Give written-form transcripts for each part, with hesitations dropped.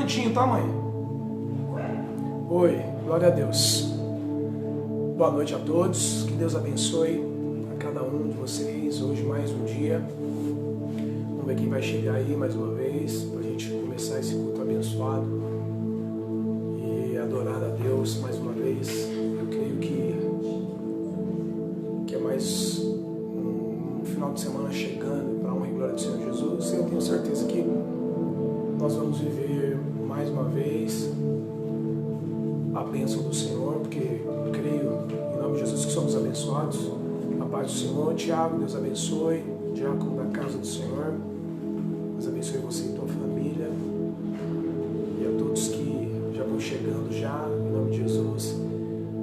minutinho, tá, mãe? Oi, glória a Deus. Boa noite a todos, que Deus abençoe a cada um de vocês. Hoje mais um dia. Vamos ver quem vai chegar aí mais uma vez, para a gente começar esse culto abençoado e adorar a Deus mais uma vez. Eu creio que é mais um final de semana chegando para a honra e glória do Senhor Jesus. E eu tenho certeza que nós vamos viver mais uma vez a bênção do Senhor, porque eu creio em nome de Jesus que somos abençoados. A paz do Senhor. Tiago, Deus abençoe. Diácono da casa do Senhor, Deus abençoe você e tua família. E a todos que já vão chegando já, em nome de Jesus.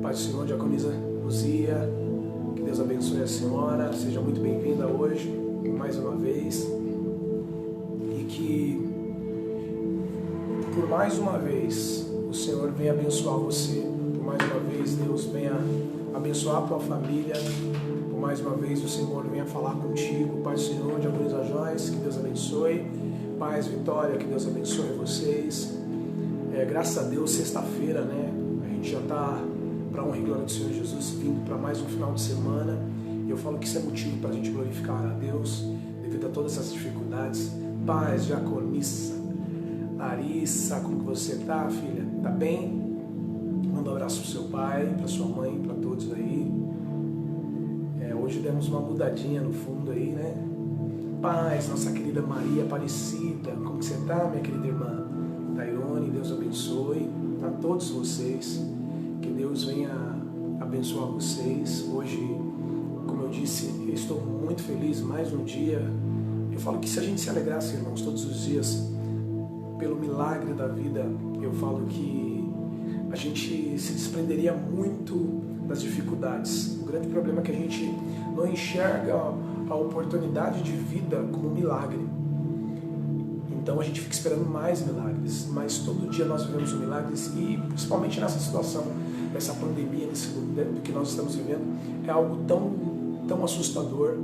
Paz do Senhor, diaconisa Luzia, que Deus abençoe a senhora. Seja muito bem-vinda hoje, mais uma vez. E que por mais uma vez o Senhor venha abençoar você. Por mais uma vez Deus venha abençoar a tua família. Por mais uma vez o Senhor venha falar contigo. Pai do Senhor, diaconisa Joyce, que Deus abençoe. Paz, Vitória, que Deus abençoe vocês. Graças a Deus, sexta-feira, né? A gente já está, para a honra e glória do Senhor Jesus, vindo para mais um final de semana. E eu falo que isso é motivo para a gente glorificar a Deus, devido a todas essas dificuldades. Paz, diaconissa Larissa, como que você tá, filha? Tá bem? Manda um abraço pro seu pai, pra sua mãe, pra todos aí. Hoje demos uma mudadinha no fundo aí, né? Paz, nossa querida Maria Aparecida, como que você tá, minha querida irmã? Tairone, Deus abençoe a todos vocês. Que Deus venha abençoar vocês. Hoje, como eu disse, eu estou muito feliz, mais um dia. Eu falo que se a gente se alegrasse, irmãos, todos os dias, pelo milagre da vida, eu falo que a gente se desprenderia muito das dificuldades. O grande problema é que a gente não enxerga a oportunidade de vida como um milagre. Então a gente fica esperando mais milagres, mas todo dia nós vivemos milagres e principalmente nessa situação, dessa pandemia, do que nós estamos vivendo, é algo tão assustador,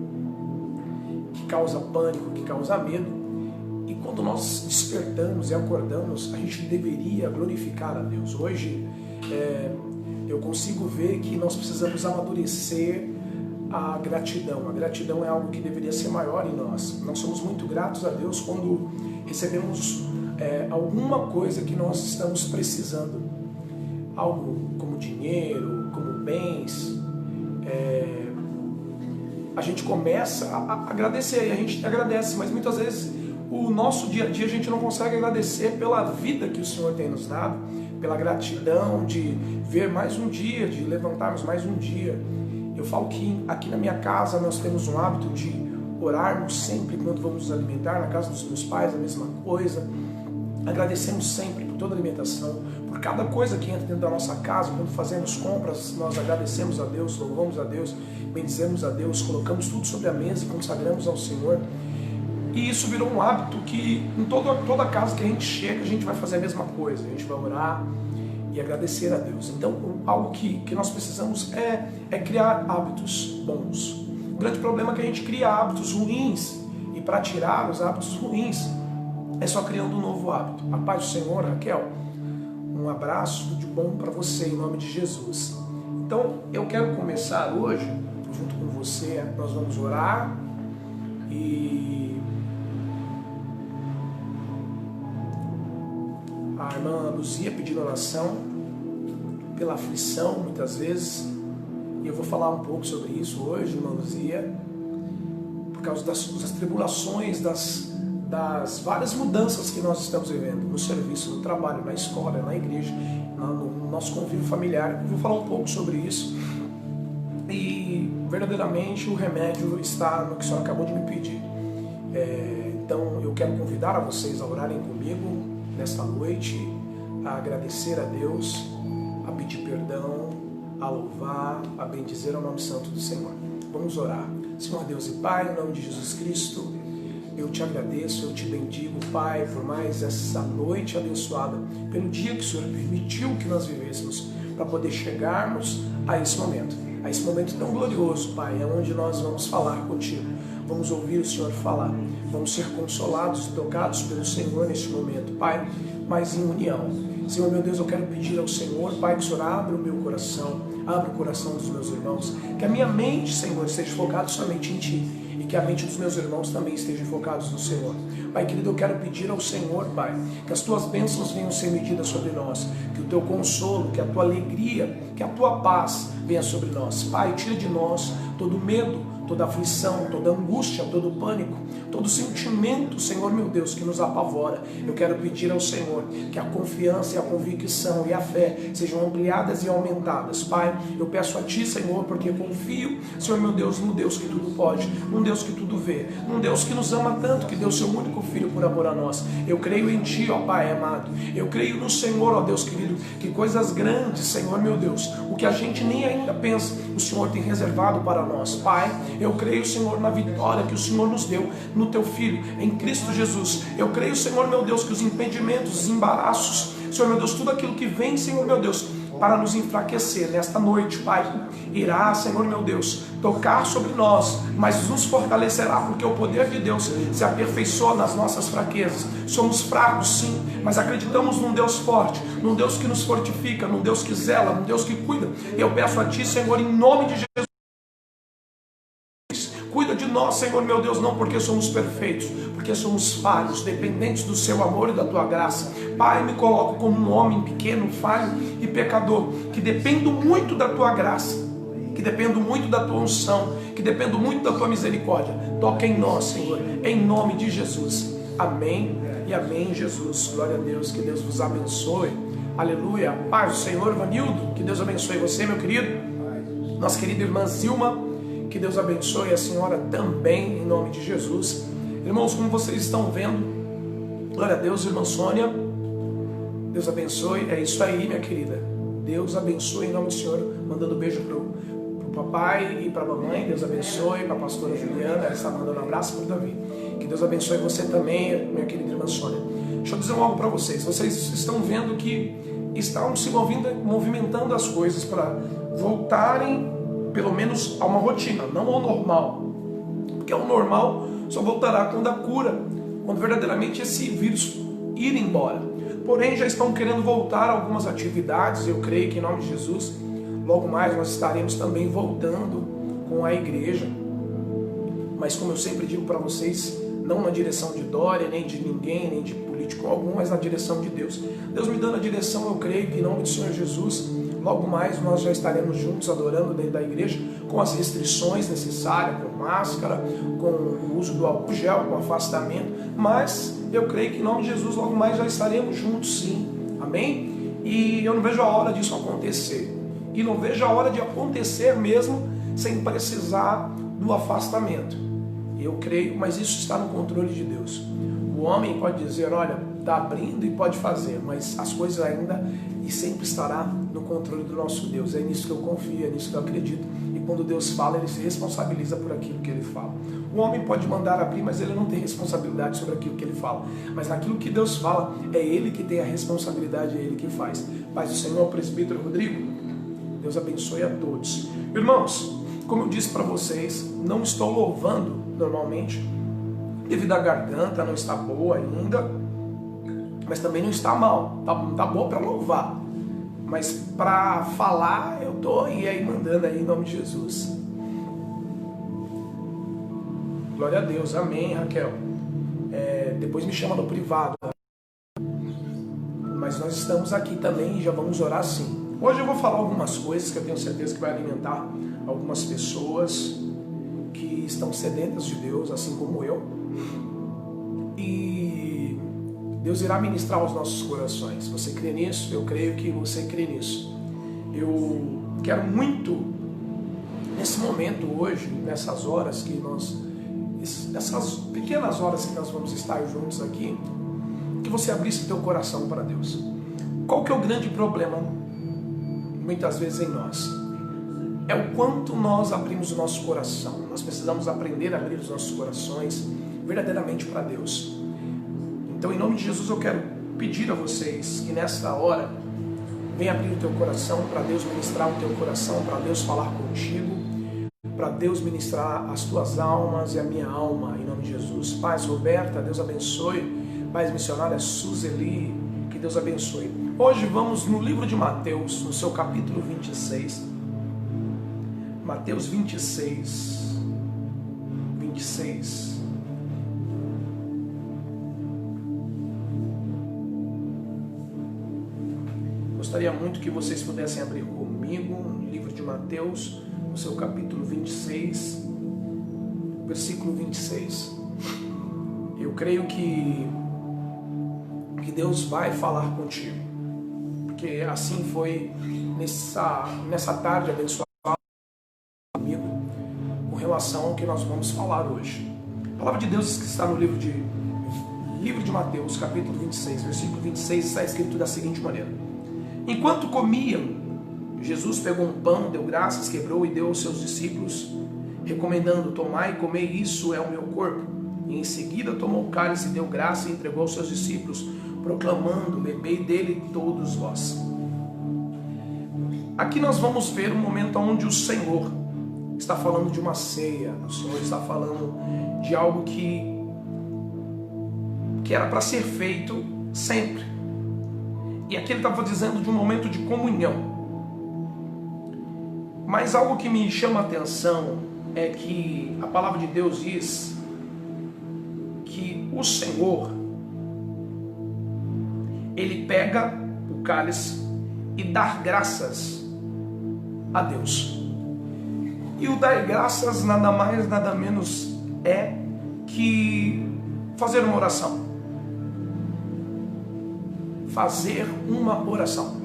que causa pânico, que causa medo. E quando nós despertamos e acordamos, a gente deveria glorificar a Deus. Hoje, eu consigo ver que nós precisamos amadurecer a gratidão. A gratidão é algo que deveria ser maior em nós. Nós somos muito gratos a Deus quando recebemos alguma coisa que nós estamos precisando. Algo como dinheiro, como bens. A gente começa a agradecer, e a gente agradece, mas muitas vezes o nosso dia a dia a gente não consegue agradecer pela vida que o Senhor tem nos dado, pela gratidão de ver mais um dia, de levantarmos mais um dia. Eu falo que aqui na minha casa nós temos um hábito de orarmos sempre quando vamos nos alimentar. Na casa dos meus pais a mesma coisa. Agradecemos sempre por toda a alimentação, por cada coisa que entra dentro da nossa casa. Quando fazemos compras, nós agradecemos a Deus, louvamos a Deus, bendizemos a Deus, colocamos tudo sobre a mesa e consagramos ao Senhor. E isso virou um hábito que em toda casa que a gente chega, a gente vai fazer a mesma coisa. A gente vai orar e agradecer a Deus. Então, algo que nós precisamos é criar hábitos bons. O grande problema é que a gente cria hábitos ruins. E para tirar os hábitos ruins, é só criando um novo hábito. A paz do Senhor, Raquel. Um abraço de bom para você, em nome de Jesus. Então, eu quero começar hoje, junto com você, nós vamos orar e a irmã Luzia pedindo oração pela aflição, muitas vezes, e eu vou falar um pouco sobre isso hoje, irmã Luzia, por causa das tribulações, das várias mudanças que nós estamos vivendo, no serviço, no trabalho, na escola, na igreja, no nosso convívio familiar. Eu vou falar um pouco sobre isso, e verdadeiramente o remédio está no que a senhora acabou de me pedir. Então eu quero convidar a vocês a orarem comigo nesta noite, a agradecer a Deus, a pedir perdão, a louvar, a bendizer o nome santo do Senhor. Vamos orar. Senhor Deus e Pai, em nome de Jesus Cristo, eu te agradeço, eu te bendigo, Pai, por mais essa noite abençoada, pelo dia que o Senhor permitiu que nós vivêssemos, para poder chegarmos a esse momento tão glorioso, Pai, é onde nós vamos falar contigo, vamos ouvir o Senhor falar, vamos ser consolados e tocados pelo Senhor neste momento, Pai, mas em união. Senhor, meu Deus, eu quero pedir ao Senhor, Pai, que o Senhor abra o meu coração, abra o coração dos meus irmãos, que a minha mente, Senhor, esteja focada somente em Ti, e que a mente dos meus irmãos também estejam focados no Senhor. Pai querido, eu quero pedir ao Senhor, Pai, que as Tuas bênçãos venham ser medidas sobre nós, que o Teu consolo, que a Tua alegria, que a Tua paz venha sobre nós. Pai, tira de nós todo medo, toda aflição, toda angústia, todo pânico, todo sentimento, Senhor meu Deus, que nos apavora. Eu quero pedir ao Senhor que a confiança e a convicção e a fé sejam ampliadas e aumentadas. Pai, eu peço a Ti, Senhor, porque confio, Senhor meu Deus, num Deus que tudo pode, num Deus que tudo vê, num Deus que nos ama tanto, que deu Seu único Filho por amor a nós. Eu creio em Ti, ó Pai amado. Eu creio no Senhor, ó Deus querido, que coisas grandes, Senhor meu Deus, o que a gente nem ainda pensa, o Senhor tem reservado para nós. Pai, eu creio, Senhor, na vitória que o Senhor nos deu no Teu Filho, em Cristo Jesus. Eu creio, Senhor, meu Deus, que os impedimentos, os embaraços, Senhor, meu Deus, tudo aquilo que vem, Senhor, meu Deus, para nos enfraquecer nesta noite, Pai, irá, Senhor, meu Deus, tocar sobre nós, mas nos fortalecerá, porque o poder de Deus se aperfeiçoa nas nossas fraquezas. Somos fracos, sim, mas acreditamos num Deus forte, num Deus que nos fortifica, num Deus que zela, num Deus que cuida. Eu peço a Ti, Senhor, em nome de Jesus, cuida de nós, Senhor meu Deus, não porque somos perfeitos, porque somos falhos, dependentes do Seu amor e da Tua graça. Pai, me coloco como um homem pequeno, falho e pecador, que dependo muito da Tua graça, que dependo muito da Tua unção, que dependo muito da Tua misericórdia. Toca em nós, Senhor, em nome de Jesus. Amém e amém, Jesus. Glória a Deus, que Deus vos abençoe. Aleluia. Paz do Senhor, Vanildo, que Deus abençoe você, meu querido. Nossa querida irmã Zilma, que Deus abençoe a senhora também, em nome de Jesus. Irmãos, como vocês estão vendo, glória a Deus, irmã Sônia, Deus abençoe. É isso aí, minha querida. Deus abençoe em nome do Senhor, mandando beijo pro papai e para a mamãe. Deus abençoe, para a pastora Juliana, ela está mandando um abraço para o Davi. Que Deus abençoe você também, minha querida irmã Sônia. Deixa eu dizer algo para vocês. Vocês estão vendo que estão se movimentando as coisas para voltarem pelo menos a uma rotina, não ao normal, porque o normal só voltará quando a cura, quando verdadeiramente esse vírus ir embora. Porém, já estão querendo voltar a algumas atividades. Eu creio que em nome de Jesus, logo mais nós estaremos também voltando com a igreja, mas como eu sempre digo para vocês, não na direção de Dória, nem de ninguém, nem de político algum, mas na direção de Deus. Deus me dando a direção, eu creio que em nome do Senhor Jesus, logo mais nós já estaremos juntos adorando dentro da igreja, com as restrições necessárias, com máscara, com o uso do álcool gel, com afastamento, mas eu creio que em nome de Jesus logo mais já estaremos juntos, sim, amém? E eu não vejo a hora disso acontecer, e não vejo a hora de acontecer mesmo sem precisar do afastamento. Eu creio, mas isso está no controle de Deus. O homem pode dizer, olha, está abrindo e pode fazer, mas as coisas ainda e sempre estará no controle do nosso Deus. É nisso que eu confio, é nisso que eu acredito. E quando Deus fala, Ele se responsabiliza por aquilo que Ele fala. O homem pode mandar abrir, mas ele não tem responsabilidade sobre aquilo que ele fala. Mas naquilo que Deus fala, é Ele que tem a responsabilidade, é Ele que faz. Paz do Senhor, presbítero Rodrigo, Deus abençoe a todos. Irmãos, como eu disse para vocês, não estou louvando normalmente, devido à garganta, não está boa ainda, mas também não está mal, tá boa para louvar, mas para falar eu estou aí mandando aí em nome de Jesus. Glória a Deus, amém, Raquel. Depois me chama no privado, mas nós estamos aqui também e já vamos orar sim. Hoje eu vou falar algumas coisas que eu tenho certeza que vai alimentar algumas pessoas que estão sedentas de Deus, assim como eu. E Deus irá ministrar os nossos corações. Você crê nisso? Eu creio que você crê nisso. Eu quero muito, nesse momento hoje, nessas horas que nessas pequenas horas que nós vamos estar juntos aqui, que você abrisse teu coração para Deus. Qual que é o grande problema, muitas vezes, em nós? É o quanto nós abrimos o nosso coração. Nós precisamos aprender a abrir os nossos corações verdadeiramente para Deus. Então, em nome de Jesus, eu quero pedir a vocês que nesta hora venha abrir o teu coração para Deus ministrar o teu coração, para Deus falar contigo, para Deus ministrar as tuas almas e a minha alma, em nome de Jesus. Paz, Roberta, Deus abençoe. Paz, missionária Suzeli, que Deus abençoe. Hoje vamos no livro de Mateus, no seu capítulo 26. Mateus 26. Gostaria muito que vocês pudessem abrir comigo no livro de Mateus, no seu capítulo 26, versículo 26. Eu creio que Deus vai falar contigo, porque assim foi nessa tarde abençoada comigo, com relação ao que nós vamos falar hoje. A palavra de Deus que está no livro de Mateus, capítulo 26, versículo 26, está escrito da seguinte maneira: enquanto comiam, Jesus pegou um pão, deu graças, quebrou e deu aos seus discípulos, recomendando: tomai e comei, isso é o meu corpo. E em seguida tomou o cálice, deu graça e entregou aos seus discípulos, proclamando: bebei dele todos vós. Aqui nós vamos ver um momento onde o Senhor está falando de uma ceia, o Senhor está falando de algo que era para ser feito sempre. E aqui ele estava dizendo de um momento de comunhão. Mas algo que me chama a atenção é que a palavra de Deus diz que o Senhor, ele pega o cálice e dá graças a Deus. E o dar graças nada mais, nada menos é que fazer uma oração. Fazer uma oração.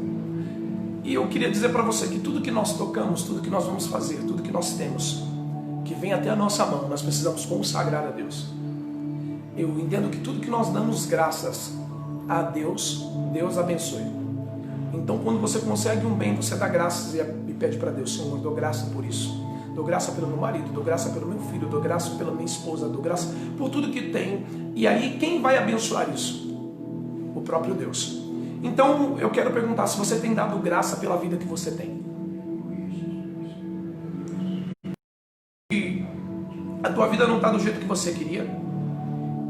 E eu queria dizer para você que tudo que nós tocamos, tudo que nós vamos fazer, tudo que nós temos, que vem até a nossa mão, nós precisamos consagrar a Deus. Eu entendo que tudo que nós damos graças a Deus, Deus abençoe. Então quando você consegue um bem, você dá graças e pede para Deus: Senhor, dou graça por isso. Dou graça pelo meu marido, dou graça pelo meu filho, dou graça pela minha esposa, dou graça por tudo que tenho. E aí quem vai abençoar isso? O próprio Deus. Então eu quero perguntar se você tem dado graça pela vida que você tem. E a tua vida não está do jeito que você queria.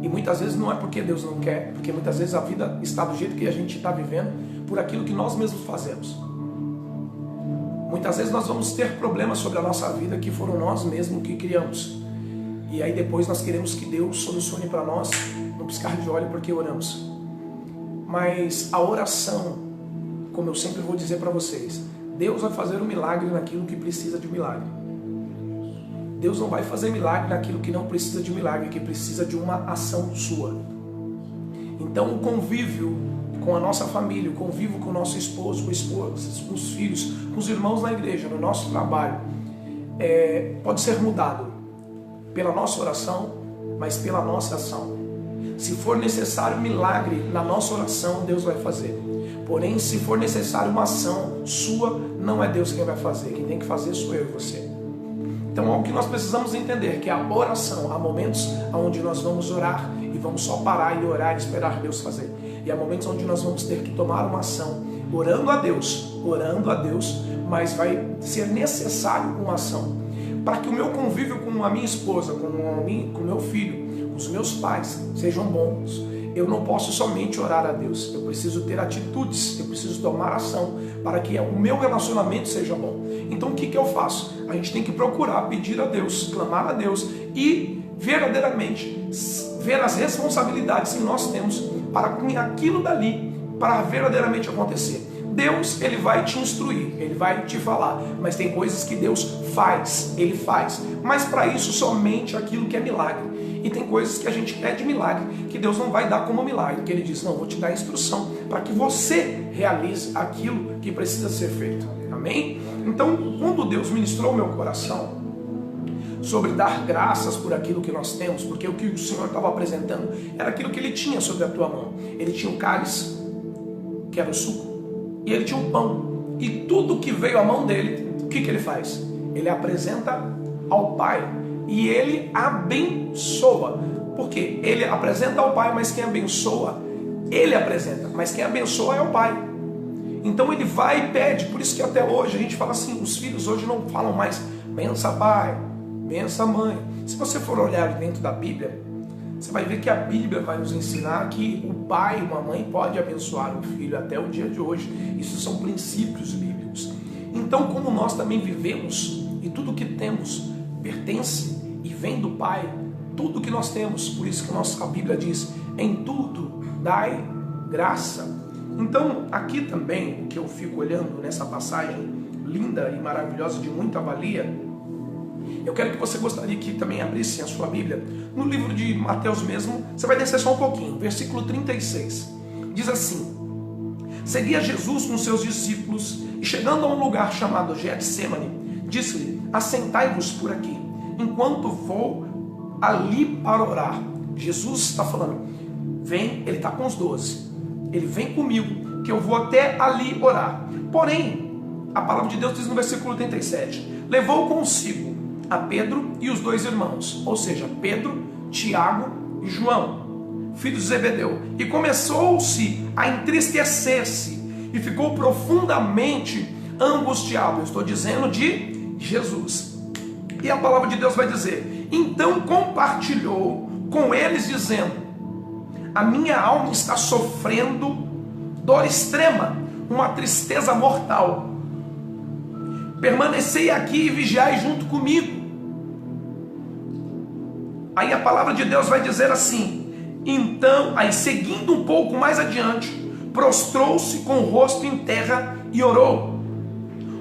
E muitas vezes não é porque Deus não quer, porque muitas vezes a vida está do jeito que a gente está vivendo por aquilo que nós mesmos fazemos. Muitas vezes nós vamos ter problemas sobre a nossa vida que foram nós mesmos que criamos. E aí depois nós queremos que Deus solucione para nós no piscar de olho porque oramos. Mas a oração, como eu sempre vou dizer para vocês, Deus vai fazer um milagre naquilo que precisa de um milagre. Deus não vai fazer milagre naquilo que não precisa de um milagre, que precisa de uma ação sua. Então o convívio com a nossa família, o convívio com o nosso esposo, com a esposa, com os filhos, com os irmãos na igreja, no nosso trabalho, pode ser mudado pela nossa oração, mas pela nossa ação. Se for necessário um milagre na nossa oração, Deus vai fazer. Porém, se for necessário uma ação sua, não é Deus quem vai fazer. Quem tem que fazer sou eu e você. Então, o que nós precisamos entender que a oração, há momentos onde nós vamos orar e vamos só parar e orar e esperar Deus fazer. E há momentos onde nós vamos ter que tomar uma ação, orando a Deus, mas vai ser necessário uma ação. Para que o meu convívio com a minha esposa, com o meu filho, com os meus pais sejam bons, eu não posso somente orar a Deus, eu preciso ter atitudes, eu preciso tomar ação para que o meu relacionamento seja bom. Então o que eu faço? A gente tem que procurar pedir a Deus, clamar a Deus e verdadeiramente ver as responsabilidades que nós temos para aquilo dali, para verdadeiramente acontecer. Deus, ele vai te instruir, ele vai te falar, mas tem coisas que Deus faz, ele faz, mas para isso somente aquilo que é milagre. E tem coisas que a gente pede milagre, que Deus não vai dar como milagre, que ele diz: não, vou te dar instrução para que você realize aquilo que precisa ser feito. Amém? Então, quando Deus ministrou meu coração sobre dar graças por aquilo que nós temos, porque o que o Senhor estava apresentando era aquilo que ele tinha sobre a tua mão. Ele tinha o cálice, que era o suco, e ele tinha um pão, e tudo que veio à mão dele, o que ele faz? Ele apresenta ao Pai, e ele abençoa, porque ele apresenta ao Pai, mas quem abençoa, ele apresenta, mas quem abençoa é o Pai. Então ele vai e pede, por isso que até hoje a gente fala assim, os filhos hoje não falam mais, bença Pai, bença a mãe. Se você for olhar dentro da Bíblia, você vai ver que a Bíblia vai nos ensinar que o pai e uma mãe pode abençoar o filho até o dia de hoje. Isso são princípios bíblicos. Então, como nós também vivemos e tudo que temos pertence e vem do Pai, tudo que nós temos, por isso que a Bíblia diz, em tudo dai graça. Então, aqui também, o que eu fico olhando nessa passagem linda e maravilhosa de muita valia, eu quero que você gostaria que também abrisse a sua Bíblia no livro de Mateus mesmo. Você vai descer só um pouquinho, versículo 36. Diz assim: seguia Jesus com seus discípulos e chegando a um lugar chamado Getsemane, disse-lhe: assentai-vos por aqui, enquanto vou ali para orar. Jesus está falando, vem, ele está com os 12, ele vem comigo, que eu vou até ali orar. Porém, a palavra de Deus diz no versículo 37, levou consigo a Pedro e os 2 irmãos, ou seja, Pedro, Tiago e João, filhos de Zebedeu, e começou-se a entristecer-se e ficou profundamente angustiado. Eu estou dizendo de Jesus. E a palavra de Deus vai dizer, então compartilhou com eles dizendo, a minha alma está sofrendo dor extrema, uma tristeza mortal. Permanecei aqui e vigiai junto comigo. Aí a palavra de Deus vai dizer assim, então, aí seguindo um pouco mais adiante, prostrou-se com o rosto em terra e orou.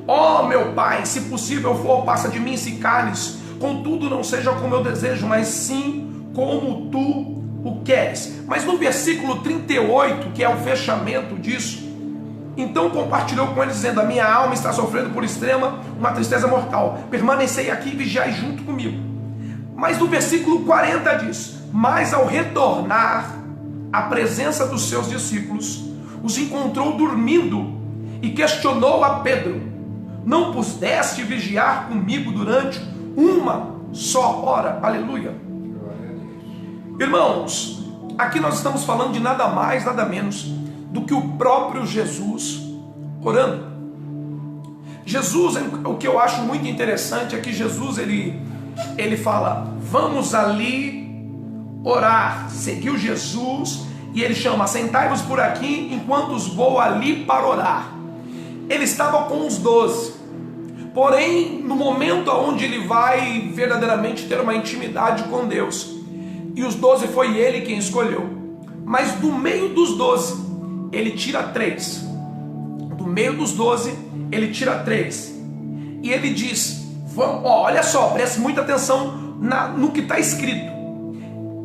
Ó meu Pai, se possível for, passa de mim esse cálice, contudo não seja como eu desejo, mas sim como tu o queres. Mas no versículo 38, que é o fechamento disso, então compartilhou com eles dizendo, a minha alma está sofrendo por extrema, uma tristeza mortal. Permanecei aqui e vigiai junto comigo. Mas no versículo 40 diz, mas ao retornar à presença dos seus discípulos, os encontrou dormindo e questionou a Pedro, não pudeste vigiar comigo durante uma só hora? Aleluia. Irmãos, aqui nós estamos falando de nada mais, nada menos do que o próprio Jesus orando. Jesus, o que eu acho muito interessante é que Jesus, ele fala, vamos ali orar. Seguiu Jesus e ele chama, assentai-vos por aqui enquanto os vou ali para orar. Ele estava com os 12, porém no momento onde ele vai verdadeiramente ter uma intimidade com Deus, e os 12 foi ele quem escolheu, mas do meio dos 12 ele tira 3, do meio dos 12 ele tira 3, e ele diz, olha só, preste muita atenção no que está escrito,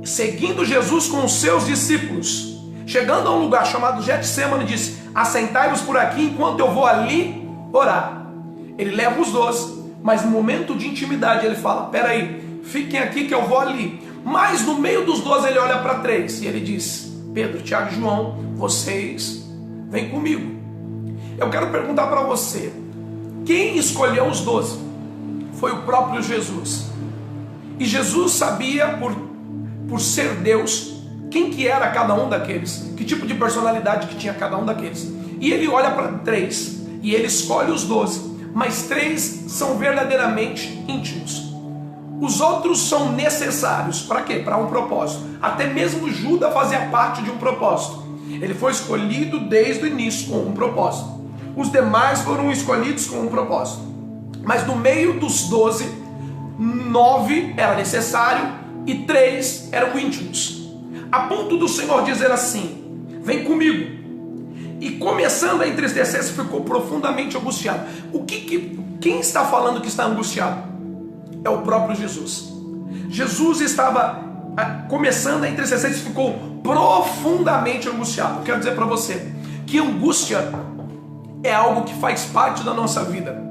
seguindo Jesus com os seus discípulos, chegando a um lugar chamado Getsemane, diz, assentai-vos por aqui enquanto eu vou ali orar. Ele leva os 12, mas no momento de intimidade ele fala, peraí, fiquem aqui que eu vou ali. Mas no meio dos 12 ele olha para 3 e ele diz, Pedro, Tiago e João, vocês vêm comigo. Eu quero perguntar para você, quem escolheu os 12? Foi o próprio Jesus. E Jesus sabia, por ser Deus, quem que era cada um daqueles, que tipo de personalidade que tinha cada um daqueles. E ele olha para 3 e ele escolhe os 12, mas 3 são verdadeiramente íntimos. Os outros são necessários, para quê? Para um propósito. Até mesmo Judas fazia parte de um propósito. Ele foi escolhido desde o início com um propósito. Os demais foram escolhidos com um propósito. Mas no meio dos 12, 9 era necessário e 3 eram íntimos. A ponto do Senhor dizer assim, vem comigo. E começando a entristecer-se, ficou profundamente angustiado. Quem está falando que está angustiado? É o próprio Jesus. Jesus estava começando a entristecer-se, ficou profundamente angustiado. Eu quero dizer para você que angústia é algo que faz parte da nossa vida.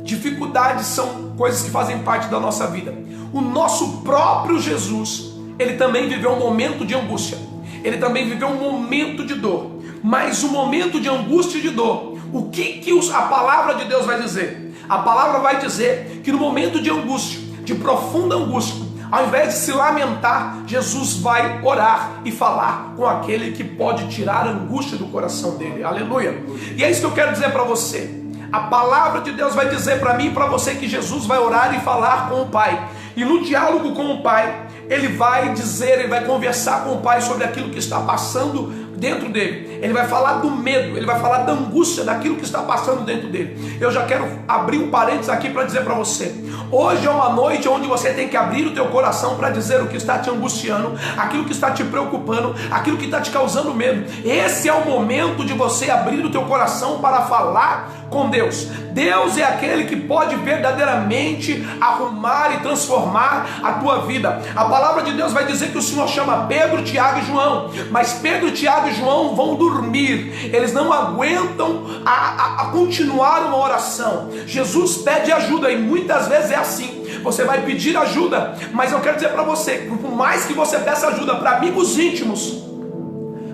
Dificuldades são coisas que fazem parte da nossa vida. O nosso próprio Jesus, ele também viveu um momento de angústia. Ele também viveu um momento de dor. Mas o momento de angústia e de dor, o que a palavra de Deus vai dizer? A palavra vai dizer que no momento de angústia, de profunda angústia, ao invés de se lamentar, Jesus vai orar e falar com aquele que pode tirar a angústia do coração dele. Aleluia. E é isso que eu quero dizer para você. A palavra de Deus vai dizer para mim e para você que Jesus vai orar e falar com o Pai. E no diálogo com o pai, ele vai dizer, ele vai conversar com o pai sobre aquilo que está passando dentro dele. Ele vai falar do medo, ele vai falar da angústia, daquilo que está passando dentro dele. Eu já quero abrir um parênteses aqui para dizer para você: hoje é uma noite onde você tem que abrir o teu coração para dizer o que está te angustiando, aquilo que está te preocupando, aquilo que está te causando medo. Esse é o momento de você abrir o teu coração para falar com Deus. Deus é aquele que pode verdadeiramente arrumar e transformar a tua vida. A palavra de Deus vai dizer que o Senhor chama Pedro, Tiago e João, mas Pedro, Tiago e João vão dormir. Eles não aguentam a continuar uma oração. Jesus pede ajuda e muitas vezes é assim. Você vai pedir ajuda, mas eu quero dizer para você, por mais que você peça ajuda para amigos íntimos,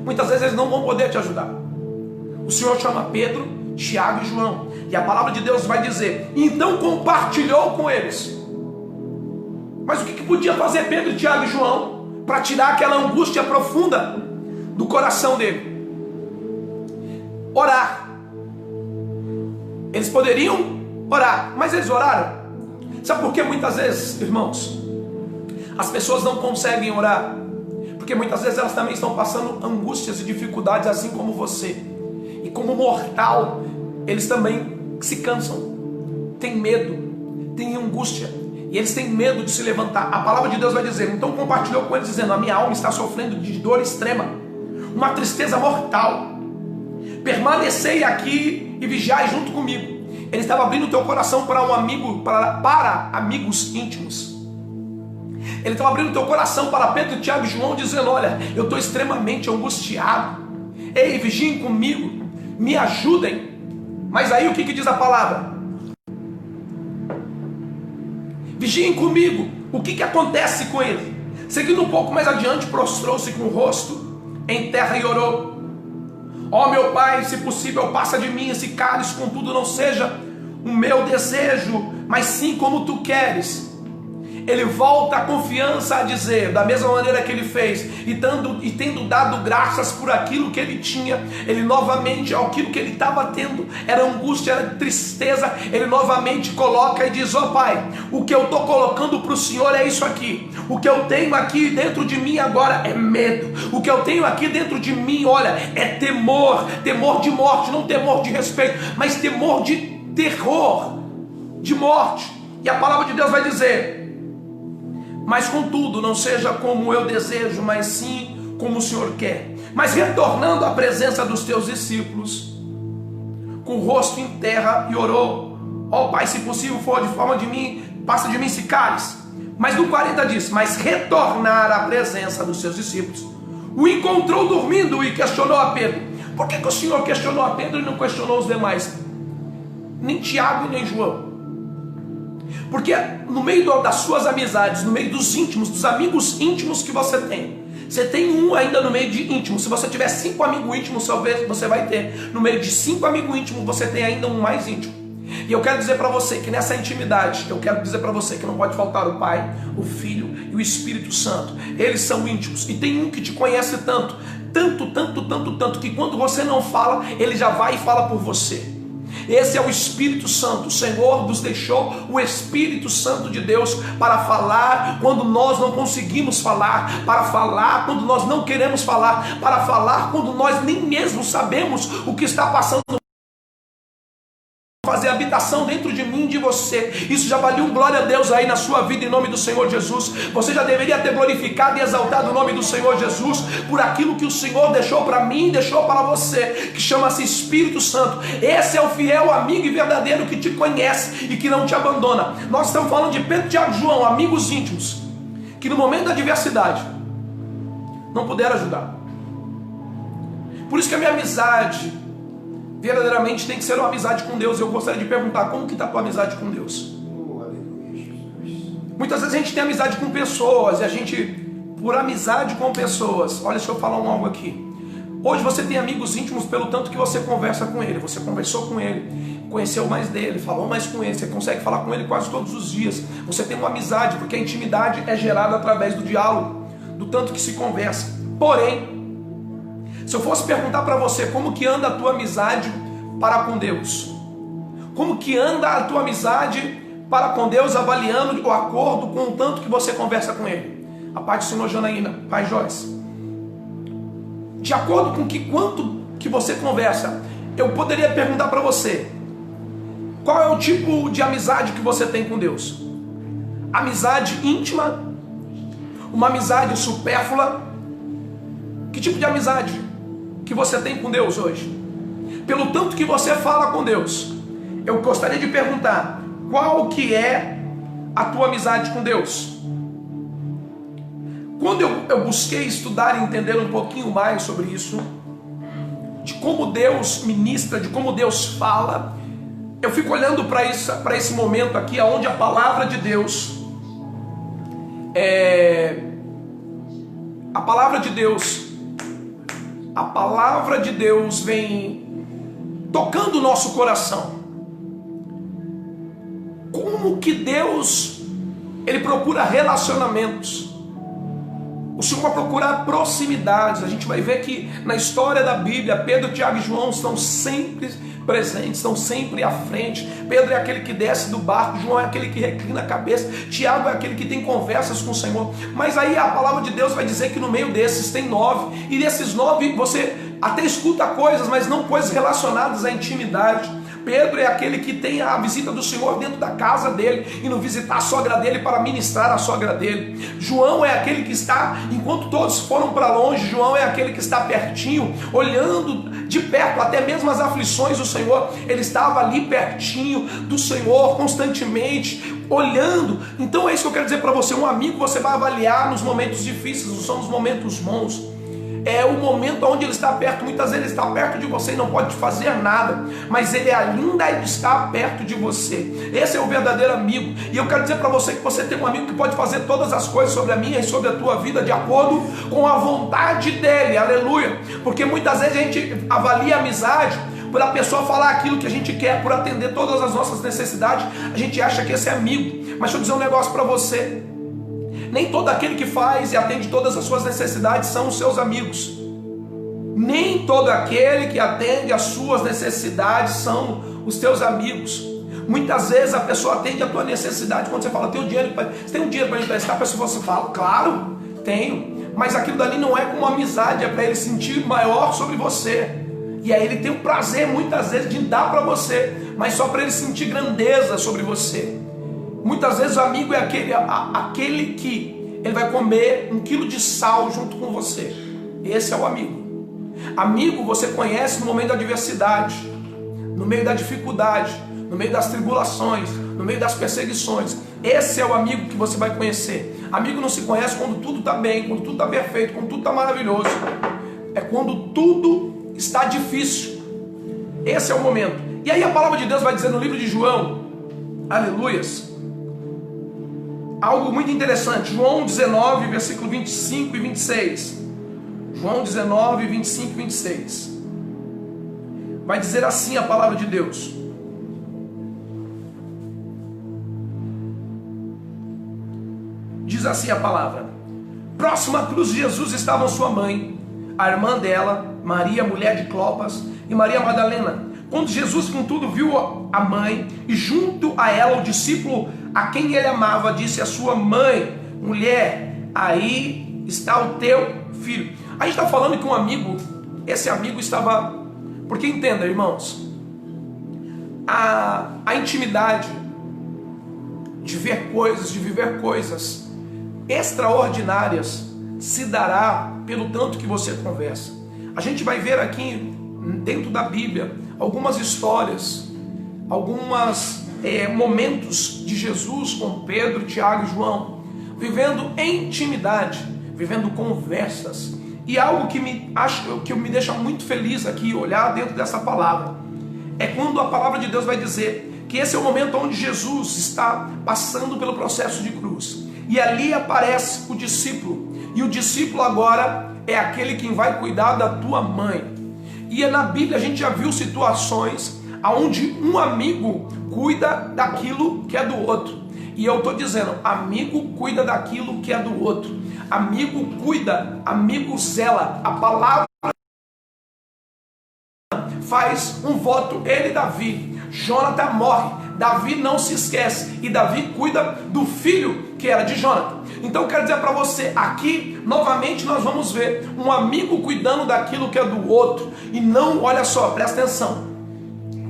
muitas vezes eles não vão poder te ajudar. O Senhor chama Pedro, Tiago e João, e a palavra de Deus vai dizer: então compartilhou com eles. Mas o que podia fazer Pedro, Tiago e João para tirar aquela angústia profunda do coração dele? Orar. Eles poderiam orar, mas eles oraram. Sabe por que muitas vezes, irmãos, as pessoas não conseguem orar? Porque muitas vezes elas também estão passando angústias e dificuldades, assim como você. E como mortal, eles também se cansam, têm medo, têm angústia, e eles têm medo de se levantar. A palavra de Deus vai dizer: então compartilhou com eles, dizendo: a minha alma está sofrendo de dor extrema, uma tristeza mortal. Permanecei aqui e vigiai junto comigo. Ele estava abrindo o teu coração para um amigo, para amigos íntimos. Ele estava abrindo o teu coração para Pedro, Tiago e João, dizendo: olha, eu estou extremamente angustiado. Ei, vigiem comigo, me ajudem. Mas aí o que diz a palavra? Vigiem comigo. O que acontece com ele? Seguindo um pouco mais adiante, prostrou-se com o rosto em terra e orou: ó meu pai, se possível passa de mim esse cálice, contudo não seja o meu desejo, mas sim como tu queres. Ele volta a confiança a dizer, da mesma maneira que ele fez, e tendo dado graças por aquilo que ele tinha, ele novamente, aquilo que ele estava tendo, era angústia, era tristeza, ele novamente coloca e diz: ó pai, o que eu estou colocando para o Senhor é isso aqui. O que eu tenho aqui dentro de mim agora é medo. O que eu tenho aqui dentro de mim, olha, é temor. Temor de morte, não temor de respeito, mas temor de terror, de morte. E a palavra de Deus vai dizer: mas contudo não seja como eu desejo, mas sim como o Senhor quer. Mas retornando à presença dos teus discípulos, com o rosto em terra, e orou: ó Pai, se possível for de forma de mim, passa de mim esse cálice. Mas no 40 diz: mas retornar à presença dos seus discípulos, o encontrou dormindo e questionou a Pedro. Por que o Senhor questionou a Pedro e não questionou os demais? Nem Tiago e nem João. Porque no meio das suas amizades, no meio dos íntimos, dos amigos íntimos que você tem um ainda no meio de íntimos. Se você tiver 5 amigos íntimos, talvez você vai ter, no meio de 5 amigos íntimos, você tem ainda um mais íntimo. E eu quero dizer para você que nessa intimidade, eu quero dizer para você que não pode faltar o Pai, o Filho e o Espírito Santo. Eles são íntimos, e tem um que te conhece tanto, que quando você não fala, ele já vai e fala por você. Esse é o Espírito Santo. O Senhor nos deixou o Espírito Santo de Deus para falar quando nós não conseguimos falar, para falar quando nós não queremos falar, para falar quando nós nem mesmo sabemos o que está passando, fazer habitação dentro de mim e de você. Isso já valia um glória a Deus aí na sua vida, em nome do Senhor Jesus. Você já deveria ter glorificado e exaltado o nome do Senhor Jesus por aquilo que o Senhor deixou para mim e deixou para você, que chama-se Espírito Santo. Esse é o fiel amigo e verdadeiro que te conhece e que não te abandona. Nós estamos falando de Pedro, Tiago e João, amigos íntimos, que no momento da adversidade não puderam ajudar. Por isso que a minha amizade verdadeiramente tem que ser uma amizade com Deus. Eu gostaria de perguntar: como que está a tua amizade com Deus? Muitas vezes a gente tem amizade com pessoas, e a gente, por amizade com pessoas, olha, deixa eu falar algo aqui. Hoje você tem amigos íntimos pelo tanto que você conversa com ele. Você conversou com ele, conheceu mais dele, falou mais com ele, você consegue falar com ele quase todos os dias. Você tem uma amizade, porque a intimidade é gerada através do diálogo, do tanto que se conversa. Porém, se eu fosse perguntar para você como que anda a tua amizade para com Deus, como que anda a tua amizade para com Deus, avaliando o acordo com o tanto que você conversa com Ele. A paz do Senhor Janaína, Pai Joyce. De acordo com quanto que você conversa, eu poderia perguntar para você, qual é o tipo de amizade que você tem com Deus? Amizade íntima? Uma amizade supérflua? Que tipo de amizade que você tem com Deus hoje? Pelo tanto que você fala com Deus, eu gostaria de perguntar, qual que é a tua amizade com Deus? Quando eu busquei estudar e entender um pouquinho mais sobre isso, de como Deus ministra, de como Deus fala, eu fico olhando para esse momento aqui, onde a palavra de Deus, a palavra de Deus vem tocando o nosso coração. Como que Deus, Ele procura relacionamentos. O Senhor vai procurar proximidades. A gente vai ver que na história da Bíblia, Pedro, Tiago e João estão sempre presentes, estão sempre à frente. Pedro é aquele que desce do barco, João é aquele que reclina a cabeça, Tiago é aquele que tem conversas com o Senhor. Mas aí a palavra de Deus vai dizer que no meio desses tem 9, e desses 9 você até escuta coisas, mas não coisas relacionadas à intimidade. Pedro é aquele que tem a visita do Senhor dentro da casa dele, indo visitar a sogra dele para ministrar a sogra dele. João é aquele que está, enquanto todos foram para longe, João é aquele que está pertinho, olhando de perto, até mesmo as aflições do Senhor, ele estava ali pertinho do Senhor, constantemente, olhando. Então é isso que eu quero dizer para você, um amigo você vai avaliar nos momentos difíceis, não são nos momentos bons. É o momento onde ele está perto. Muitas vezes ele está perto de você e não pode fazer nada, mas ele ainda está perto de você. Esse é o verdadeiro amigo. E eu quero dizer para você que você tem um amigo que pode fazer todas as coisas sobre a minha e sobre a tua vida de acordo com a vontade dele, aleluia. Porque muitas vezes a gente avalia a amizade por a pessoa falar aquilo que a gente quer, por atender todas as nossas necessidades. A gente acha que esse é amigo. Mas deixa eu dizer um negócio para você, nem todo aquele que faz e atende todas as suas necessidades são os seus amigos. Nem todo aquele que atende as suas necessidades são os teus amigos. Muitas vezes a pessoa atende a tua necessidade quando você fala, você tem um dinheiro para emprestar? A pessoa você fala, claro, tenho. Mas aquilo dali não é como amizade, é para ele sentir maior sobre você. E aí ele tem o prazer muitas vezes de dar para você, mas só para ele sentir grandeza sobre você. Muitas vezes o amigo é aquele que ele vai comer 1 quilo de sal junto com você. Esse é o amigo. Amigo você conhece no momento da adversidade, no meio da dificuldade, no meio das tribulações, no meio das perseguições. Esse é o amigo que você vai conhecer. Amigo não se conhece quando tudo está bem, quando tudo está perfeito, quando tudo está maravilhoso. É quando tudo está difícil. Esse é o momento. E aí a palavra de Deus vai dizer no livro de João, aleluias, algo muito interessante. João 19, versículo 25 e 26. João 19, 25 e 26. Vai dizer assim a palavra de Deus. Diz assim a palavra: próxima à cruz de Jesus estavam sua mãe, a irmã dela, Maria, mulher de Clopas, e Maria Madalena. Quando Jesus, contudo, viu a mãe e junto a ela o discípulo a quem ele amava, disse à sua mãe: mulher, aí está o teu filho. A gente está falando que um amigo, esse amigo estava... Porque entenda, irmãos, a intimidade de ver coisas, de viver coisas extraordinárias se dará pelo tanto que você conversa. A gente vai ver aqui dentro da Bíblia algumas histórias, alguns momentos de Jesus com Pedro, Tiago e João, vivendo em intimidade, vivendo conversas. E algo que me deixa muito feliz aqui, olhar dentro dessa palavra, é quando a palavra de Deus vai dizer que esse é o momento onde Jesus está passando pelo processo de cruz. E ali aparece o discípulo. E o discípulo agora é aquele que vai cuidar da tua mãe. E na Bíblia a gente já viu situações onde um amigo cuida daquilo que é do outro. E eu estou dizendo, amigo cuida daquilo que é do outro. Amigo cuida, amigo zela. A palavra faz um voto, ele Davi. Jonathan morre, Davi não se esquece, e Davi cuida do filho que era de Jonathan. Então eu quero dizer para você, aqui novamente nós vamos ver um amigo cuidando daquilo que é do outro, e não, olha só, presta atenção,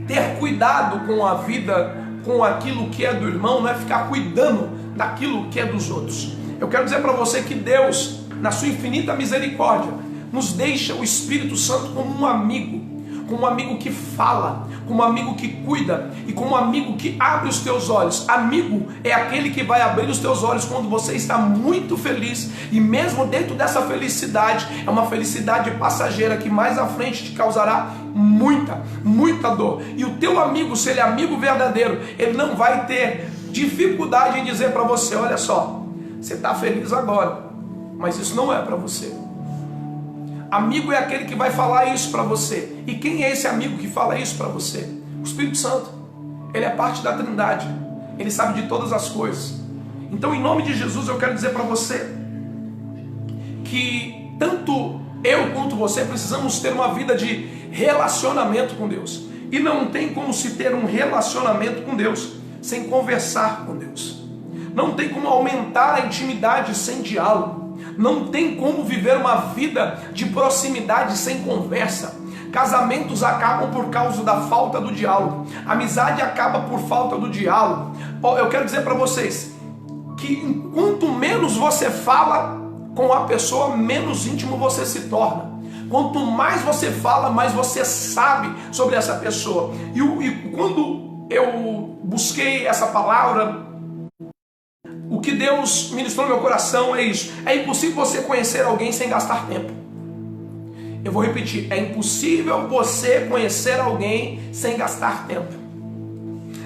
ter cuidado com a vida, com aquilo que é do irmão, não é ficar cuidando daquilo que é dos outros. Eu quero dizer para você que Deus, na sua infinita misericórdia, nos deixa o Espírito Santo como um amigo que fala, como um amigo que cuida e como um amigo que abre os teus olhos. Amigo é aquele que vai abrir os teus olhos quando você está muito feliz, e mesmo dentro dessa felicidade, é uma felicidade passageira que mais à frente te causará muita dor. E o teu amigo, se ele é amigo verdadeiro, ele não vai ter dificuldade em dizer para você: olha só, você está feliz agora, mas isso não é para você. Amigo é aquele que vai falar isso para você. E quem é esse amigo que fala isso para você? O Espírito Santo. Ele é parte da Trindade. Ele sabe de todas as coisas. Então, em nome de Jesus, eu quero dizer para você que tanto eu quanto você precisamos ter uma vida de relacionamento com Deus. E não tem como se ter um relacionamento com Deus sem conversar com Deus. Não tem como aumentar a intimidade sem diálogo. Não tem como viver uma vida de proximidade sem conversa. Casamentos acabam por causa da falta do diálogo. Amizade acaba por falta do diálogo. Eu quero dizer para vocês que quanto menos você fala com a pessoa, menos íntimo você se torna. Quanto mais você fala, mais você sabe sobre essa pessoa. E quando eu busquei essa palavra, o que Deus ministrou no meu coração é isso: é impossível você conhecer alguém sem gastar tempo. Eu vou repetir: é impossível você conhecer alguém sem gastar tempo.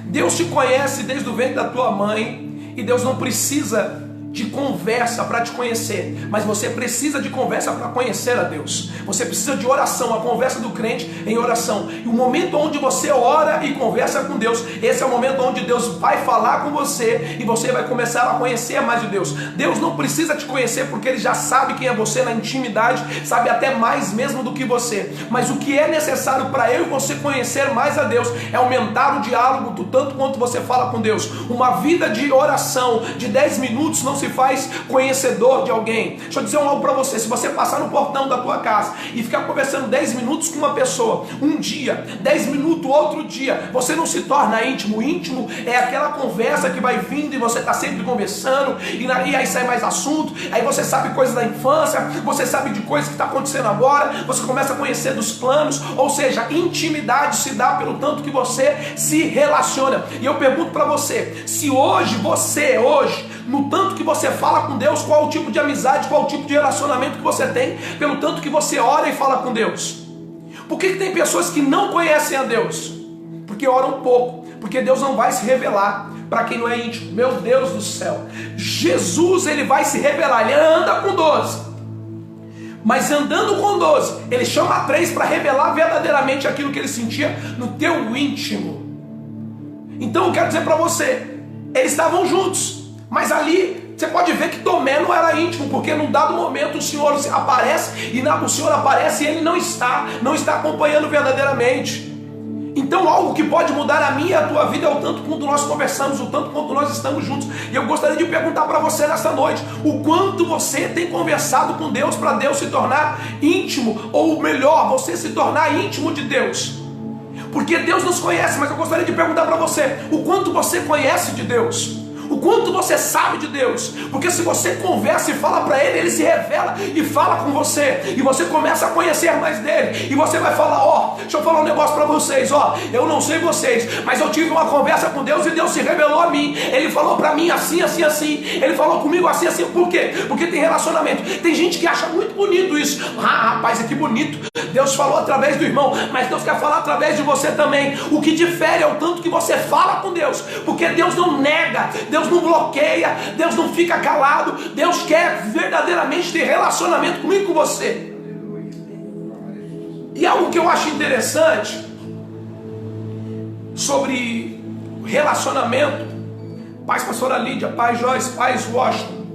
Deus te conhece desde o ventre da tua mãe, e Deus não precisa de conversa para te conhecer, mas você precisa de conversa para conhecer a Deus. Você precisa de oração, a conversa do crente em oração. E o momento onde você ora e conversa com Deus, esse é o momento onde Deus vai falar com você e você vai começar a conhecer mais de Deus. Deus não precisa te conhecer porque Ele já sabe quem é você na intimidade, sabe até mais mesmo do que você. Mas o que é necessário para eu e você conhecer mais a Deus é aumentar o diálogo do tanto quanto você fala com Deus. Uma vida de oração de 10 minutos não se faz conhecedor de alguém. Deixa eu dizer algo para você: se você passar no portão da tua casa e ficar conversando 10 minutos com uma pessoa, um dia, 10 minutos outro dia, você não se torna íntimo. Íntimo é aquela conversa que vai vindo e você está sempre conversando, e aí sai mais assunto, aí você sabe coisas da infância, você sabe de coisas que está acontecendo agora, você começa a conhecer dos planos. Ou seja, intimidade se dá pelo tanto que você se relaciona. E eu pergunto para você: se hoje, no tanto que você fala com Deus, qual o tipo de amizade, qual o tipo de relacionamento que você tem, pelo tanto que você ora e fala com Deus? Por que tem pessoas que não conhecem a Deus? Porque oram pouco, porque Deus não vai se revelar para quem não é íntimo. Meu Deus do céu, Jesus, Ele vai se revelar. Ele anda com 12, mas andando com 12, Ele chama 3 para revelar verdadeiramente aquilo que Ele sentia no teu íntimo. Então eu quero dizer para você, eles estavam juntos, mas ali você pode ver que Tomé não era íntimo, porque num dado momento o Senhor aparece, o Senhor aparece e Ele não está acompanhando verdadeiramente. Então algo que pode mudar a minha e a tua vida é o tanto quanto nós conversamos, o tanto quanto nós estamos juntos. E eu gostaria de perguntar para você nesta noite: o quanto você tem conversado com Deus para Deus se tornar íntimo, ou melhor, você se tornar íntimo de Deus? Porque Deus nos conhece, mas eu gostaria de perguntar para você: o quanto você conhece de Deus? O quanto você sabe de Deus? Porque se você conversa e fala para Ele, Ele se revela e fala com você, e você começa a conhecer mais dele, e você vai falar: deixa eu falar um negócio para vocês, eu não sei vocês, mas eu tive uma conversa com Deus e Deus se revelou a mim. Ele falou para mim assim, assim, assim. Ele falou comigo assim, assim. Por quê? Porque tem relacionamento. Tem gente que acha muito bonito isso. Rapaz, é que bonito, Deus falou através do irmão, mas Deus quer falar através de você também. O que difere é o tanto que você fala com Deus, porque Deus não nega, Deus não bloqueia, Deus não fica calado. Deus quer verdadeiramente ter relacionamento comigo e com você. E algo que eu acho interessante sobre relacionamento, paz pastora Lídia, paz Joyce, paz Washington,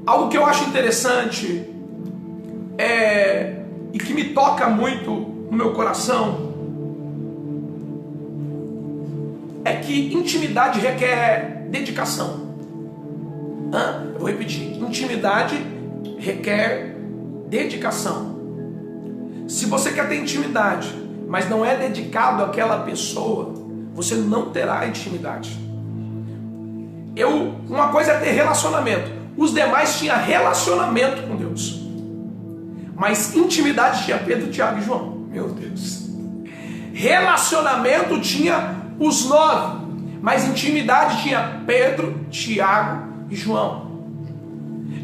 algo que eu acho interessante e que me toca muito no meu coração que intimidade requer dedicação? Eu vou repetir. Intimidade requer dedicação. Se você quer ter intimidade, mas não é dedicado àquela pessoa, você não terá intimidade. Uma coisa é ter relacionamento. Os demais tinham relacionamento com Deus, mas intimidade tinha Pedro, Tiago e João. Meu Deus. Relacionamento tinha os 9, mas intimidade tinha Pedro, Tiago e João.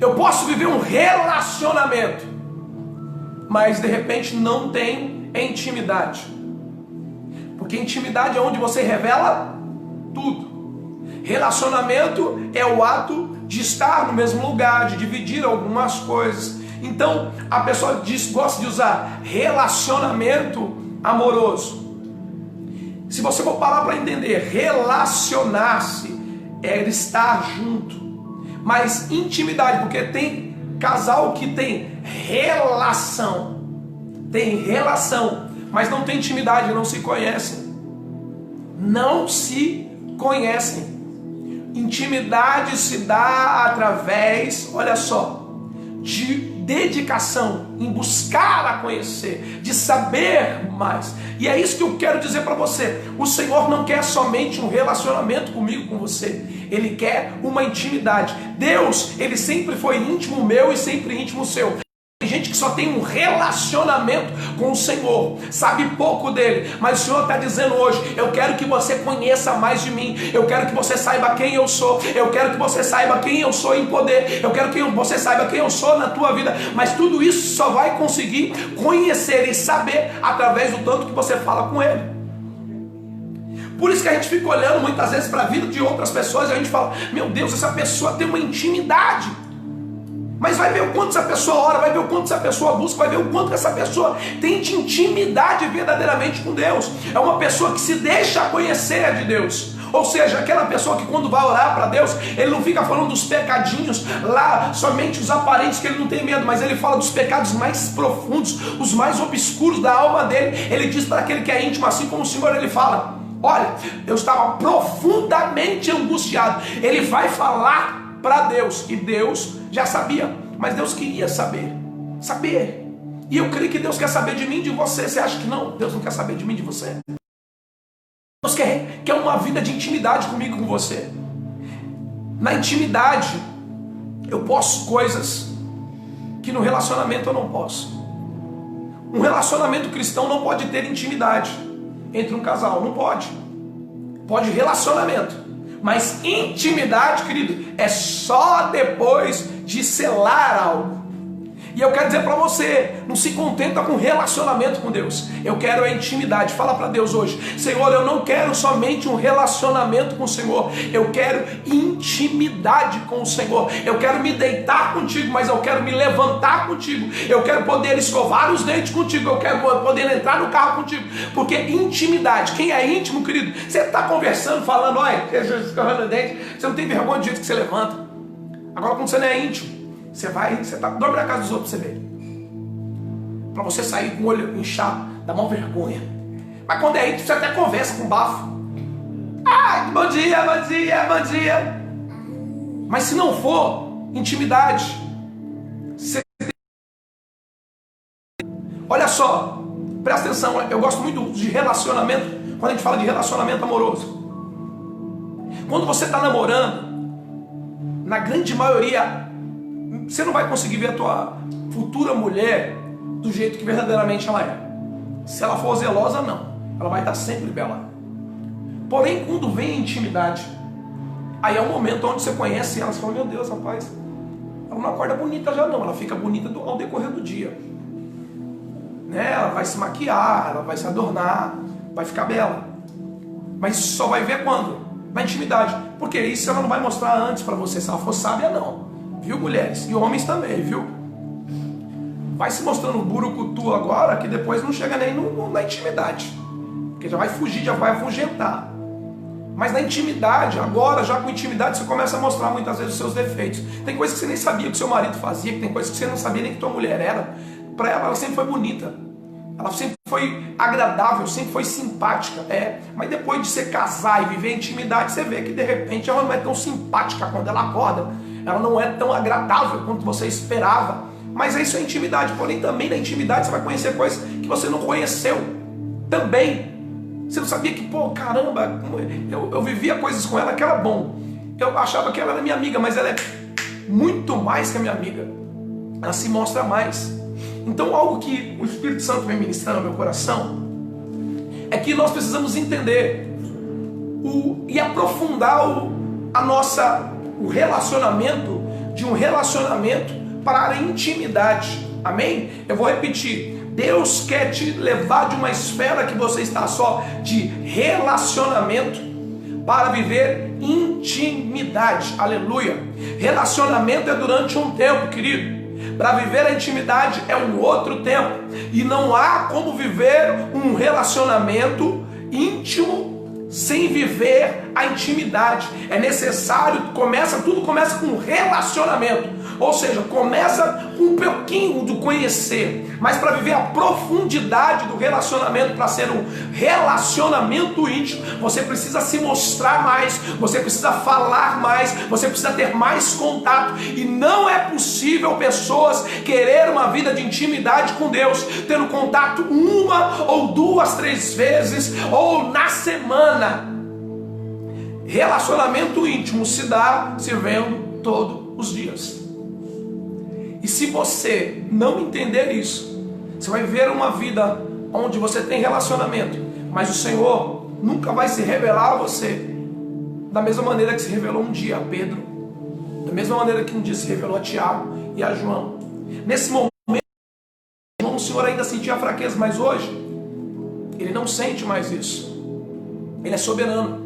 Eu posso viver um relacionamento, mas de repente não tem intimidade. Porque intimidade é onde você revela tudo. Relacionamento é o ato de estar no mesmo lugar, de dividir algumas coisas. Então a pessoa gosta de usar relacionamento amoroso. Se você for parar para entender, relacionar-se é estar junto. Mas intimidade, porque tem casal que tem relação, mas não tem intimidade, não se conhecem. Não se conhecem. Intimidade se dá através, olha só, de dedicação, em buscar a conhecer, de saber mais. E é isso que eu quero dizer para você. O Senhor não quer somente um relacionamento comigo, com você. Ele quer uma intimidade. Deus, Ele sempre foi íntimo meu e sempre íntimo seu. Tem gente que só tem um relacionamento com o Senhor, sabe pouco dele, mas o Senhor está dizendo hoje: eu quero que você conheça mais de mim, eu quero que você saiba quem eu sou, eu quero que você saiba quem eu sou em poder, eu quero que você saiba quem eu sou na tua vida. Mas tudo isso só vai conseguir conhecer e saber através do tanto que você fala com ele. Por isso que a gente fica olhando muitas vezes para a vida de outras pessoas e a gente fala: meu Deus, essa pessoa tem uma intimidade. Mas vai ver o quanto essa pessoa ora, vai ver o quanto essa pessoa busca, vai ver o quanto essa pessoa tem de intimidade verdadeiramente com Deus. É uma pessoa que se deixa conhecer de Deus. Ou seja, aquela pessoa que quando vai orar para Deus, ele não fica falando dos pecadinhos lá, somente os aparentes, que ele não tem medo, mas ele fala dos pecados mais profundos, os mais obscuros da alma dele. Ele diz para aquele que é íntimo, assim como o Senhor, ele fala: olha, eu estava profundamente angustiado. Ele vai falar para Deus, e Deus já sabia, mas Deus queria saber. E eu creio que Deus quer saber de mim e de você. Você acha que não? Deus não quer saber de mim e de você. Deus quer uma vida de intimidade comigo e com você. Na intimidade eu posso coisas que no relacionamento eu não posso. Um relacionamento cristão não pode ter intimidade entre um casal, não pode. Pode relacionamento, mas intimidade, querido, é só depois de selar algo. E eu quero dizer para você, não se contenta com relacionamento com Deus. Eu quero a intimidade. Fala para Deus hoje: Senhor, eu não quero somente um relacionamento com o Senhor, eu quero intimidade com o Senhor. Eu quero me deitar contigo, mas eu quero me levantar contigo. Eu quero poder escovar os dentes contigo, eu quero poder entrar no carro contigo. Porque intimidade, quem é íntimo, querido, você está conversando, falando: olha, escovando o dente, você não tem vergonha do jeito que você levanta. Agora, quando você não é íntimo, você dobra a casa dos outros pra você ver. Pra você sair com o olho inchado, dá uma vergonha. Mas quando é íntimo, você até conversa com bafo. Ah, bom dia, bom dia, bom dia. Mas se não for intimidade, você... Olha só, presta atenção, eu gosto muito de relacionamento, quando a gente fala de relacionamento amoroso. Quando você está namorando, na grande maioria, você não vai conseguir ver a tua futura mulher do jeito que verdadeiramente ela é. Se ela for zelosa, não. Ela vai estar sempre bela. Porém, quando vem a intimidade, aí é um momento onde você conhece ela e fala: meu Deus, rapaz, ela não acorda bonita já não, ela fica bonita ao decorrer do dia. Né? Ela vai se maquiar, ela vai se adornar, vai ficar bela. Mas só vai ver quando? Na intimidade. Porque isso ela não vai mostrar antes para você, se ela for sábia, não. Viu, mulheres? E homens também, viu? Vai se mostrando burucutu agora, que depois não chega nem na intimidade. Porque já vai fugir, já vai afugentar. Mas na intimidade, agora, já com intimidade, você começa a mostrar muitas vezes os seus defeitos. Tem coisas que você nem sabia que seu marido fazia, que tem coisas que você não sabia nem que tua mulher era. Para ela sempre foi bonita. Ela sempre foi agradável, sempre foi simpática, mas depois de você casar e viver intimidade, você vê que de repente ela não é tão simpática quando ela acorda, ela não é tão agradável quanto você esperava, mas isso é intimidade. Porém também na intimidade você vai conhecer coisas que você não conheceu, também, você não sabia que, pô, caramba, eu vivia coisas com ela que era bom, eu achava que ela era minha amiga, mas ela é muito mais que a minha amiga, ela se mostra mais. Então algo que o Espírito Santo vem ministrando no meu coração é que nós precisamos entender e aprofundar o relacionamento, de um relacionamento para a intimidade. Amém? Eu vou repetir. Deus quer te levar de uma esfera que você está só de relacionamento para viver intimidade. Aleluia. Relacionamento é durante um tempo, querido. Para viver a intimidade é um outro tempo. E não há como viver um relacionamento íntimo sem viver a intimidade. É necessário, tudo começa com um relacionamento. Ou seja, começa com um pouquinho do conhecer. Mas para viver a profundidade do relacionamento, para ser um relacionamento íntimo, você precisa se mostrar mais, você precisa falar mais, você precisa ter mais contato. E não é possível pessoas querer uma vida de intimidade com Deus, tendo contato 1 ou 2, 3 vezes, ou na semana. Relacionamento íntimo se dá se vendo todos os dias. E se você não entender isso, você vai viver uma vida onde você tem relacionamento, mas o Senhor nunca vai se revelar a você da mesma maneira que se revelou um dia a Pedro, da mesma maneira que um dia se revelou a Tiago e a João. Nesse momento, o Senhor ainda sentia fraqueza, mas hoje Ele não sente mais isso. Ele é soberano.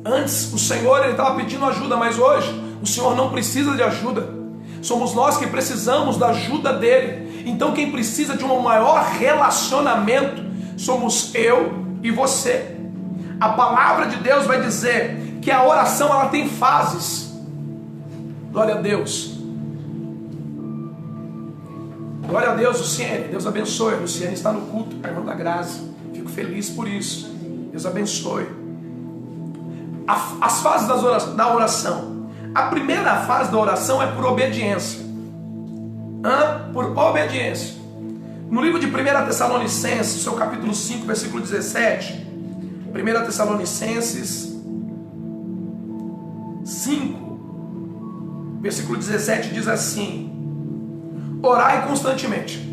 Antes o Senhor estava pedindo ajuda, mas hoje o Senhor não precisa de ajuda. Somos nós que precisamos da ajuda dele. Então quem precisa de um maior relacionamento somos eu e você. A palavra de Deus vai dizer que a oração ela tem fases. Glória a Deus. Glória a Deus, Luciene. Deus abençoe. Luciene está no culto, a irmã da graça. Fico feliz por isso. Deus abençoe. As fases da oração. A primeira fase da oração é por obediência. Por obediência. No livro de 1 Tessalonicenses, seu capítulo 5, versículo 17. 1 Tessalonicenses 5, versículo 17 diz assim: orai constantemente.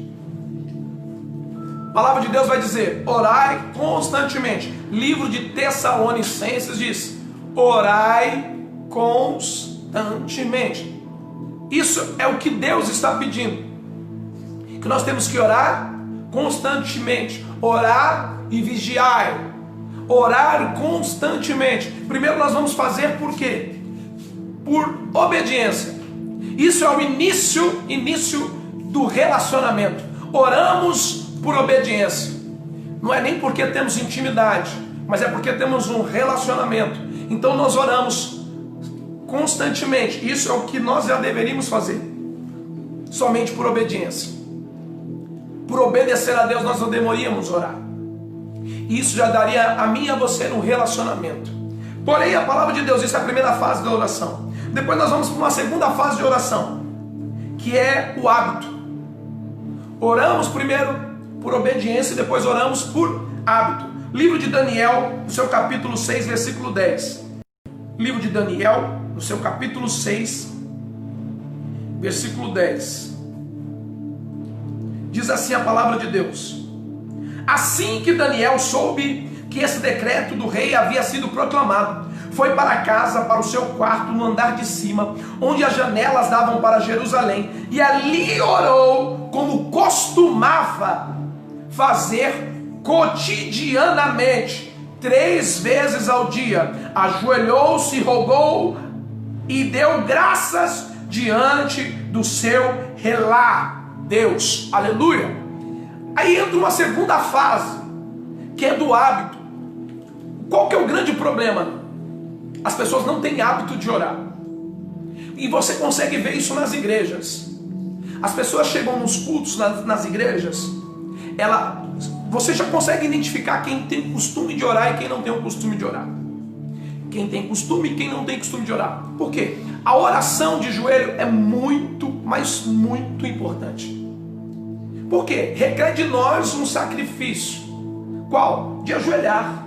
A palavra de Deus vai dizer: orai constantemente. Livro de Tessalonicenses diz: orai constantemente. Isso é o que Deus está pedindo, que nós temos que orar constantemente, orar e vigiar, orar constantemente. Primeiro nós vamos fazer por quê? Por obediência. Isso é o início do relacionamento. Oramos por obediência. Não é nem porque temos intimidade, mas é porque temos um relacionamento. Então nós oramos constantemente. Isso é o que nós já deveríamos fazer. Somente por obediência. Por obedecer a Deus nós não deveríamos orar. Isso já daria a mim e a você um relacionamento. Porém a palavra de Deus, isso é a primeira fase da oração. Depois nós vamos para uma segunda fase de oração, que é o hábito. Oramos primeiro por obediência e depois oramos por hábito. Livro de Daniel, no seu capítulo 6, versículo 10. Livro de Daniel, no seu capítulo 6, versículo 10. Diz assim a palavra de Deus: assim que Daniel soube que esse decreto do rei havia sido proclamado, foi para casa, para o seu quarto no andar de cima, onde as janelas davam para Jerusalém, e ali orou como costumava fazer cotidianamente, 3 vezes ao dia. Ajoelhou-se, rogou e deu graças diante do seu relar Deus. Aleluia. Aí entra uma segunda fase, que é do hábito. Qual que é o grande problema? As pessoas não têm hábito de orar. E você consegue ver isso nas igrejas. As pessoas chegam nos cultos, nas igrejas, ela você já consegue identificar quem tem costume de orar e quem não tem o costume de orar. Quem tem costume e quem não tem costume de orar. Por quê? A oração de joelho é muito, mas muito importante. Por quê? Requer de nós um sacrifício. Qual? De ajoelhar.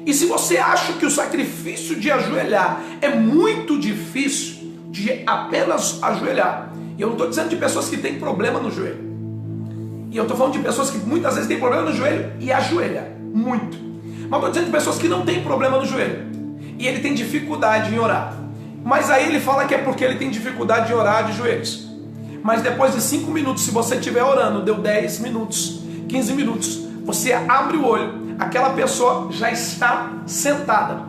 E se você acha que o sacrifício de ajoelhar é muito difícil, de apenas ajoelhar, e eu não estou dizendo de pessoas que têm problema no joelho, e eu estou falando de pessoas que muitas vezes têm problema no joelho e ajoelha muito, mas estou dizendo de pessoas que não têm problema no joelho e ele tem dificuldade em orar, mas aí ele fala que é porque ele tem dificuldade de orar de joelhos. Mas depois de 5 minutos, se você estiver orando, deu 10 minutos, 15 minutos, você abre o olho, aquela pessoa já está sentada.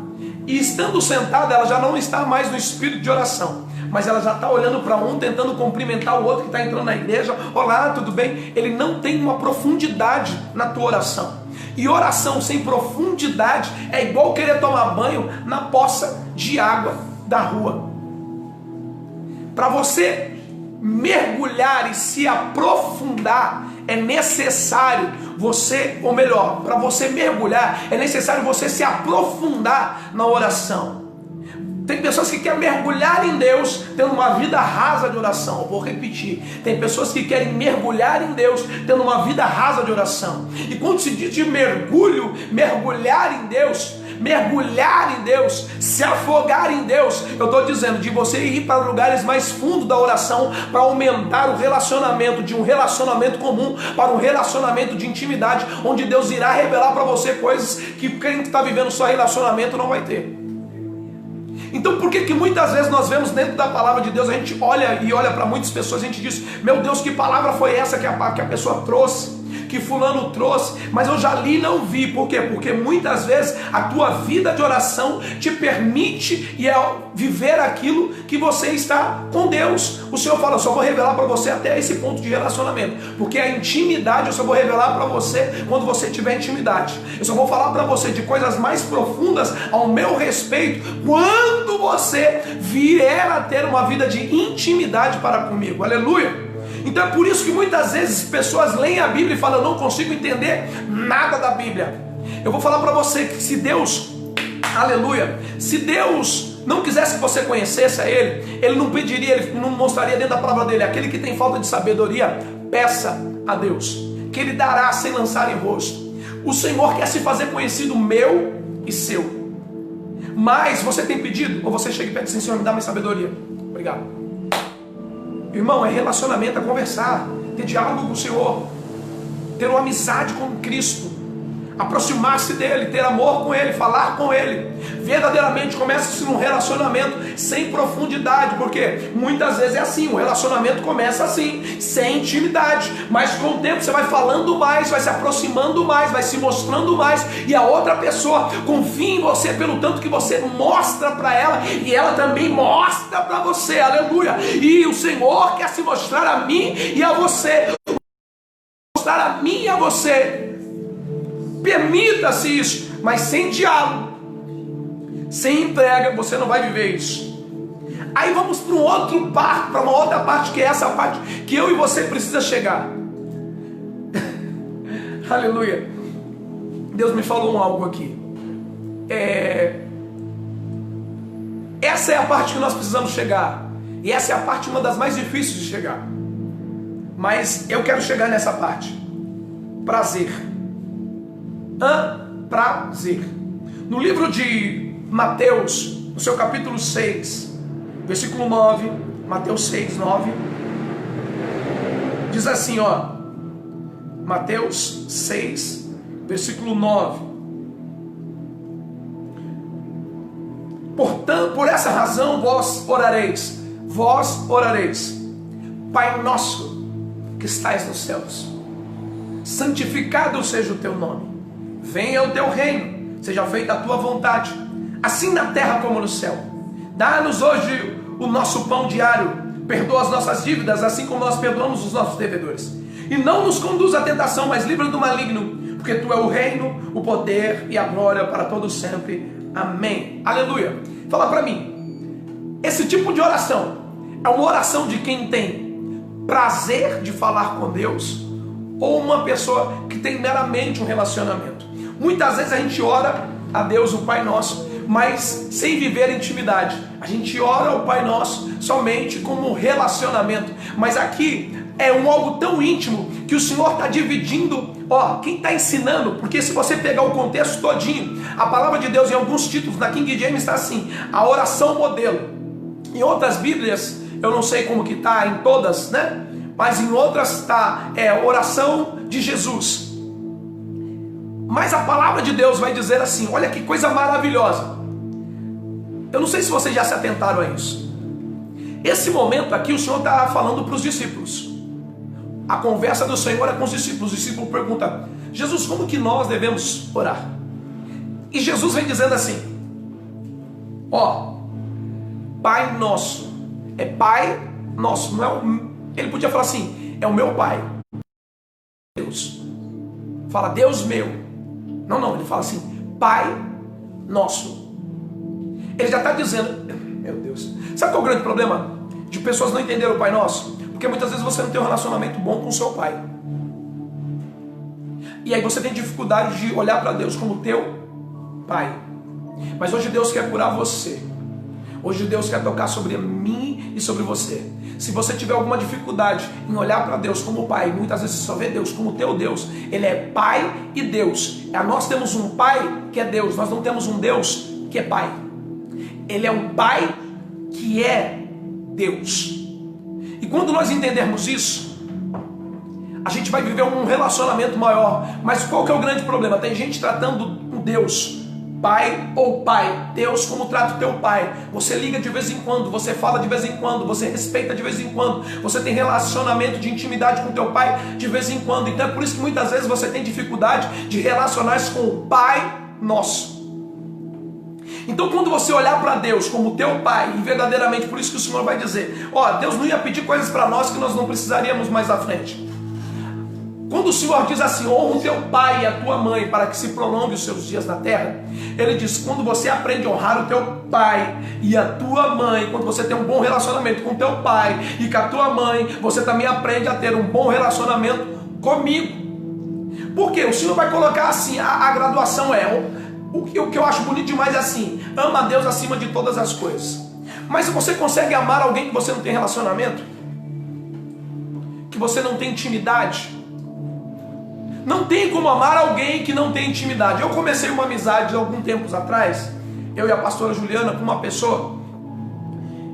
E estando sentada, ela já não está mais no espírito de oração, mas ela já está olhando para um, tentando cumprimentar o outro que está entrando na igreja. Olá, tudo bem? Ele não tem uma profundidade na tua oração. E oração sem profundidade é igual querer tomar banho na poça de água da rua. Para você mergulhar e se aprofundar, é necessário você, ou melhor, para você mergulhar, é necessário você se aprofundar na oração. Tem pessoas que querem mergulhar em Deus tendo uma vida rasa de oração. Eu vou repetir. Tem pessoas que querem mergulhar em Deus tendo uma vida rasa de oração. E quando se diz de mergulho, mergulhar em Deus, se afogar em Deus, eu estou dizendo de você ir para lugares mais fundos da oração, para aumentar o relacionamento, de um relacionamento comum para um relacionamento de intimidade, onde Deus irá revelar para você coisas que quem está vivendo só relacionamento não vai ter. Então por que muitas vezes nós vemos dentro da palavra de Deus, a gente olha para muitas pessoas, a gente diz, meu Deus, que palavra foi essa que a pessoa trouxe, que fulano trouxe, mas eu já li e não vi. Por quê? Porque muitas vezes a tua vida de oração te permite viver aquilo que você está com Deus. O Senhor fala, eu só vou revelar para você até esse ponto de relacionamento, porque a intimidade eu só vou revelar para você quando você tiver intimidade. Eu só vou falar para você de coisas mais profundas ao meu respeito quando você vier a ter uma vida de intimidade para comigo. Aleluia! Então é por isso que muitas vezes pessoas leem a Bíblia e falam, eu não consigo entender nada da Bíblia. Eu vou falar para você que se Deus, aleluia, se Deus não quisesse que você conhecesse a Ele, Ele não pediria, Ele não mostraria dentro da palavra dEle. Aquele que tem falta de sabedoria, peça a Deus, que Ele dará sem lançar em rosto. O Senhor quer se fazer conhecido meu e seu. Mas você tem pedido? Ou você chega e pede assim, Senhor, me dá mais sabedoria? Obrigado. Irmão, é relacionamento, é conversar, ter diálogo com o Senhor, ter uma amizade com Cristo, aproximar-se dEle, ter amor com Ele, falar com Ele. Verdadeiramente começa-se num relacionamento sem profundidade, porque muitas vezes é assim, o relacionamento começa assim, sem intimidade, mas com o tempo você vai falando mais, vai se aproximando mais, vai se mostrando mais, e a outra pessoa confia em você pelo tanto que você mostra para ela, e ela também mostra para você, aleluia. E o Senhor quer se mostrar a mim e a você, mostrar a mim e a você. Permita-se isso, mas sem diálogo, sem entrega, você não vai viver isso. Aí vamos para uma outra parte, que é essa parte que eu e você precisa chegar. Aleluia. Deus me falou algo aqui. Essa é a parte que nós precisamos chegar. E essa é a parte, uma das mais difíceis de chegar. Mas eu quero chegar nessa parte. Prazer. Prazer. No livro de Mateus, no seu capítulo 6, versículo 9, Mateus 6, 9, diz assim, ó, Mateus 6, versículo 9: portanto, por essa razão vós orareis, Pai nosso que estais nos céus, santificado seja o teu nome. Venha o teu reino, seja feita a tua vontade, assim na terra como no céu. Dá-nos hoje o nosso pão diário, perdoa as nossas dívidas, assim como nós perdoamos os nossos devedores. E não nos conduza à tentação, mas livra do maligno, porque tu é o reino, o poder e a glória para todos sempre. Amém. Aleluia. Fala para mim, esse tipo de oração é uma oração de quem tem prazer de falar com Deus, ou uma pessoa que tem meramente um relacionamento. Muitas vezes a gente ora a Deus, o Pai Nosso, mas sem viver intimidade. A gente ora o Pai Nosso somente como relacionamento, mas aqui é algo tão íntimo que o Senhor está dividindo. Quem está ensinando, porque se você pegar o contexto todinho, a palavra de Deus em alguns títulos, na King James está assim, a oração modelo. Em outras Bíblias, eu não sei como que está em todas, né? Mas em outras está oração de Jesus. Mas a palavra de Deus vai dizer assim, olha que coisa maravilhosa. Eu não sei se vocês já se atentaram a isso. Esse momento aqui o Senhor está falando para os discípulos. A conversa do Senhor é com os discípulos. O discípulo pergunta, Jesus, como que nós devemos orar? E Jesus vem dizendo assim, Pai Nosso. É Pai Nosso, não é ele podia falar assim, é o meu Pai. Deus. Fala, Deus meu. Não, ele fala assim, Pai Nosso. Ele já está dizendo, meu Deus. Sabe qual é o grande problema de pessoas não entenderem o Pai Nosso? Porque muitas vezes você não tem um relacionamento bom com o seu pai. E aí você tem dificuldade de olhar para Deus como teu Pai. Mas hoje Deus quer curar você. Hoje Deus quer tocar sobre mim e sobre você. Se você tiver alguma dificuldade em olhar para Deus como Pai, muitas vezes você só vê Deus como teu Deus. Ele é Pai e Deus. Nós temos um Pai que é Deus. Nós não temos um Deus que é Pai. Ele é um Pai que é Deus. E quando nós entendermos isso, a gente vai viver um relacionamento maior. Mas qual que é o grande problema? Tem gente tratando um Deus, Pai ou Pai, Deus como trata o teu Pai. Você liga de vez em quando, você fala de vez em quando, você respeita de vez em quando, você tem relacionamento de intimidade com o teu Pai de vez em quando. Então é por isso que muitas vezes você tem dificuldade de relacionar-se com o Pai Nosso. Então quando você olhar para Deus como teu Pai, e verdadeiramente por isso que o Senhor vai dizer, Deus não ia pedir coisas para nós que nós não precisaríamos mais à frente. Quando o Senhor diz assim, honra o teu pai e a tua mãe para que se prolongue os seus dias na terra, Ele diz, quando você aprende a honrar o teu pai e a tua mãe, quando você tem um bom relacionamento com o teu pai e com a tua mãe, você também aprende a ter um bom relacionamento comigo. Porque o Senhor vai colocar assim, a graduação o que eu acho bonito demais é assim, ama a Deus acima de todas as coisas. Mas você consegue amar alguém que você não tem relacionamento? Que você não tem intimidade? Não tem como amar alguém que não tem intimidade. Eu comecei uma amizade há alguns tempos atrás, eu e a pastora Juliana, com uma pessoa,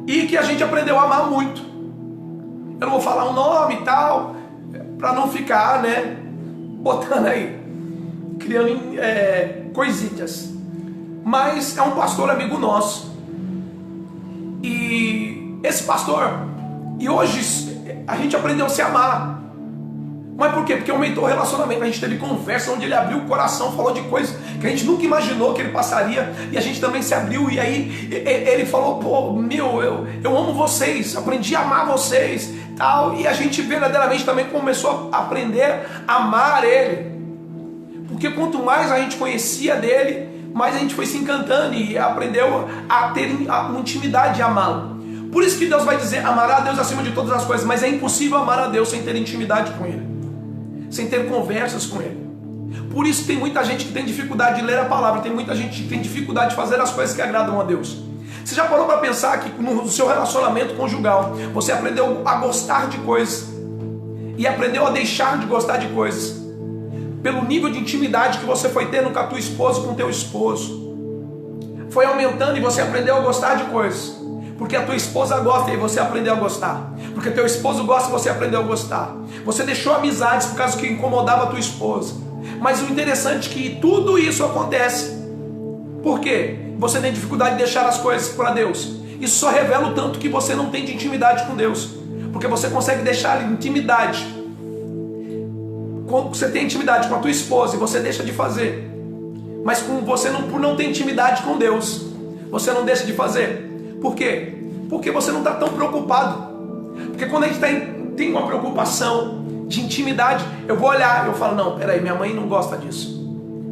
e que a gente aprendeu a amar muito. Eu não vou falar o nome e tal, para não ficar, botando aí, criando coisitas. Mas é um pastor amigo nosso. E esse pastor, e hoje a gente aprendeu a se amar. Mas por quê? Porque aumentou o relacionamento. A gente teve conversa onde ele abriu o coração, falou de coisas que a gente nunca imaginou que ele passaria. E a gente também se abriu. E aí ele falou, eu amo vocês, aprendi a amar vocês, tal. E a gente verdadeiramente também começou a aprender a amar ele. Porque quanto mais a gente conhecia dele, mais a gente foi se encantando e aprendeu a ter uma intimidade de amá-lo. Por isso que Deus vai dizer, amará a Deus acima de todas as coisas. Mas é impossível amar a Deus sem ter intimidade com Ele, sem ter conversas com Ele. Por isso tem muita gente que tem dificuldade de ler a palavra, tem muita gente que tem dificuldade de fazer as coisas que agradam a Deus. Você já parou para pensar que no seu relacionamento conjugal, você aprendeu a gostar de coisas e aprendeu a deixar de gostar de coisas pelo nível de intimidade que você foi tendo com a tua esposa e com o teu esposo? Foi aumentando e você aprendeu a gostar de coisas porque a tua esposa gosta e você aprendeu a gostar, porque teu esposo gosta e você aprendeu a gostar. Você deixou amizades por causa que incomodava a tua esposa. Mas o interessante é que tudo isso acontece porque você tem dificuldade de deixar as coisas para Deus. Isso só revela o tanto que você não tem de intimidade com Deus, porque você consegue deixar intimidade. Quando você tem intimidade com a tua esposa e você deixa de fazer, mas por não ter intimidade com Deus, você não deixa de fazer. Por quê? Porque você não está tão preocupado. Porque quando a gente tem uma preocupação de intimidade, eu vou olhar, eu falo, não, peraí, minha mãe não gosta disso.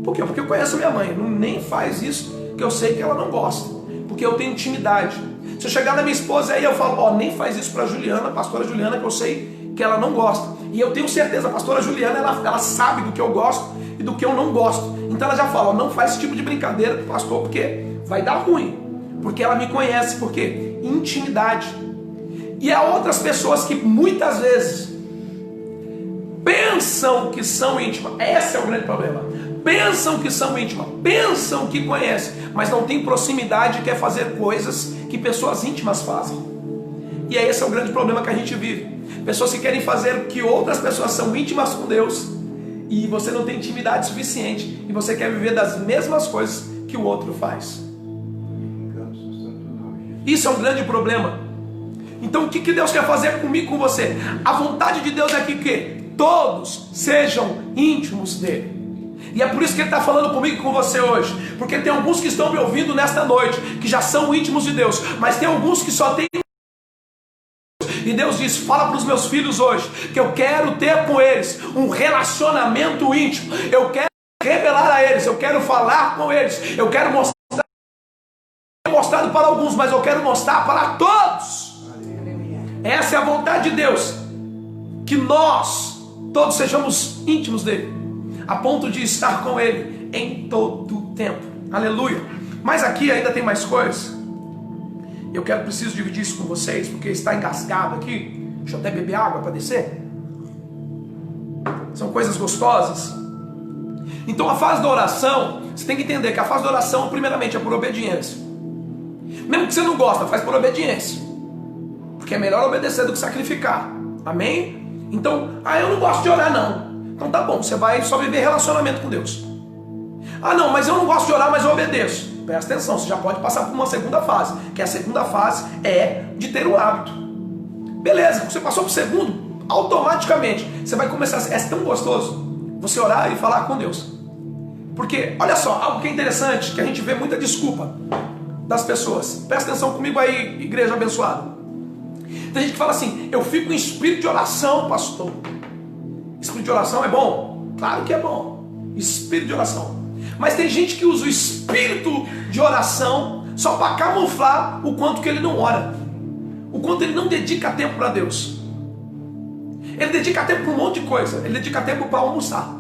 Por quê? Porque eu conheço minha mãe, nem faz isso, que eu sei que ela não gosta, porque eu tenho intimidade. Se eu chegar na minha esposa aí eu falo, nem faz isso para Juliana, a pastora Juliana, que eu sei que ela não gosta. E eu tenho certeza, a pastora Juliana, ela sabe do que eu gosto e do que eu não gosto. Então ela já fala, não faz esse tipo de brincadeira com o pastor, porque vai dar ruim. Porque ela me conhece, porque intimidade. E há outras pessoas que muitas vezes pensam que são íntimas. Esse é o grande problema. Pensam que são íntimas, pensam que conhecem, mas não tem proximidade e quer fazer coisas que pessoas íntimas fazem. E esse é o grande problema que a gente vive. Pessoas que querem fazer o que outras pessoas são íntimas com Deus, e você não tem intimidade suficiente, e você quer viver das mesmas coisas que o outro faz. Isso é um grande problema. Então o que Deus quer fazer comigo e com você? A vontade de Deus é que todos sejam íntimos dele. E é por isso que ele está falando comigo e com você hoje. Porque tem alguns que estão me ouvindo nesta noite, que já são íntimos de Deus, mas tem alguns que só têm. E Deus diz, fala para os meus filhos hoje, que eu quero ter com eles um relacionamento íntimo. Eu quero revelar a eles, eu quero falar com eles, eu quero mostrar. Mostrado para alguns, mas eu quero mostrar para todos. Essa é a vontade de Deus, que nós todos sejamos íntimos dele, a ponto de estar com ele em todo o tempo. Aleluia. Mas aqui ainda tem mais coisas. Eu preciso dividir isso com vocês, porque está engasgado aqui. Deixa eu até beber água para descer. São coisas gostosas. Então a fase da oração, você tem que entender que a fase da oração primeiramente é por obediência. Mesmo que você não gosta, faz por obediência, porque é melhor obedecer do que sacrificar. Amém? Então, eu não gosto de orar não. Então tá bom, você vai só viver relacionamento com Deus. Não, mas eu não gosto de orar, mas eu obedeço. Presta atenção, você já pode passar por uma segunda fase, que a segunda fase é de ter o hábito. Beleza, você passou para o segundo, automaticamente você vai começar a ser, é tão gostoso você orar e falar com Deus. Porque, olha só, algo que é interessante, que a gente vê muita desculpa das pessoas. Presta atenção comigo aí, igreja abençoada. Tem gente que fala assim, eu fico em espírito de oração, pastor. Espírito de oração é bom? Claro que é bom. Espírito de oração. Mas tem gente que usa o espírito de oração só para camuflar o quanto que ele não ora, o quanto ele não dedica tempo para Deus. Ele dedica tempo para um monte de coisa. Ele dedica tempo para almoçar.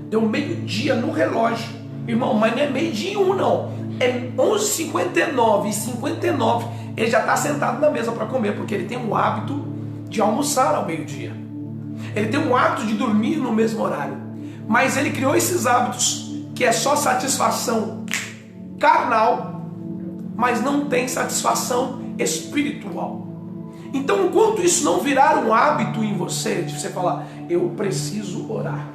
Deu meio-dia no relógio, irmão, mas não é meio-dia não. É 11h59 e 59 ele já está sentado na mesa para comer, porque ele tem o hábito de almoçar ao meio-dia. Ele tem o hábito de dormir no mesmo horário. Mas ele criou esses hábitos que é só satisfação carnal, mas não tem satisfação espiritual. Então, enquanto isso não virar um hábito em você, de você falar, eu preciso orar.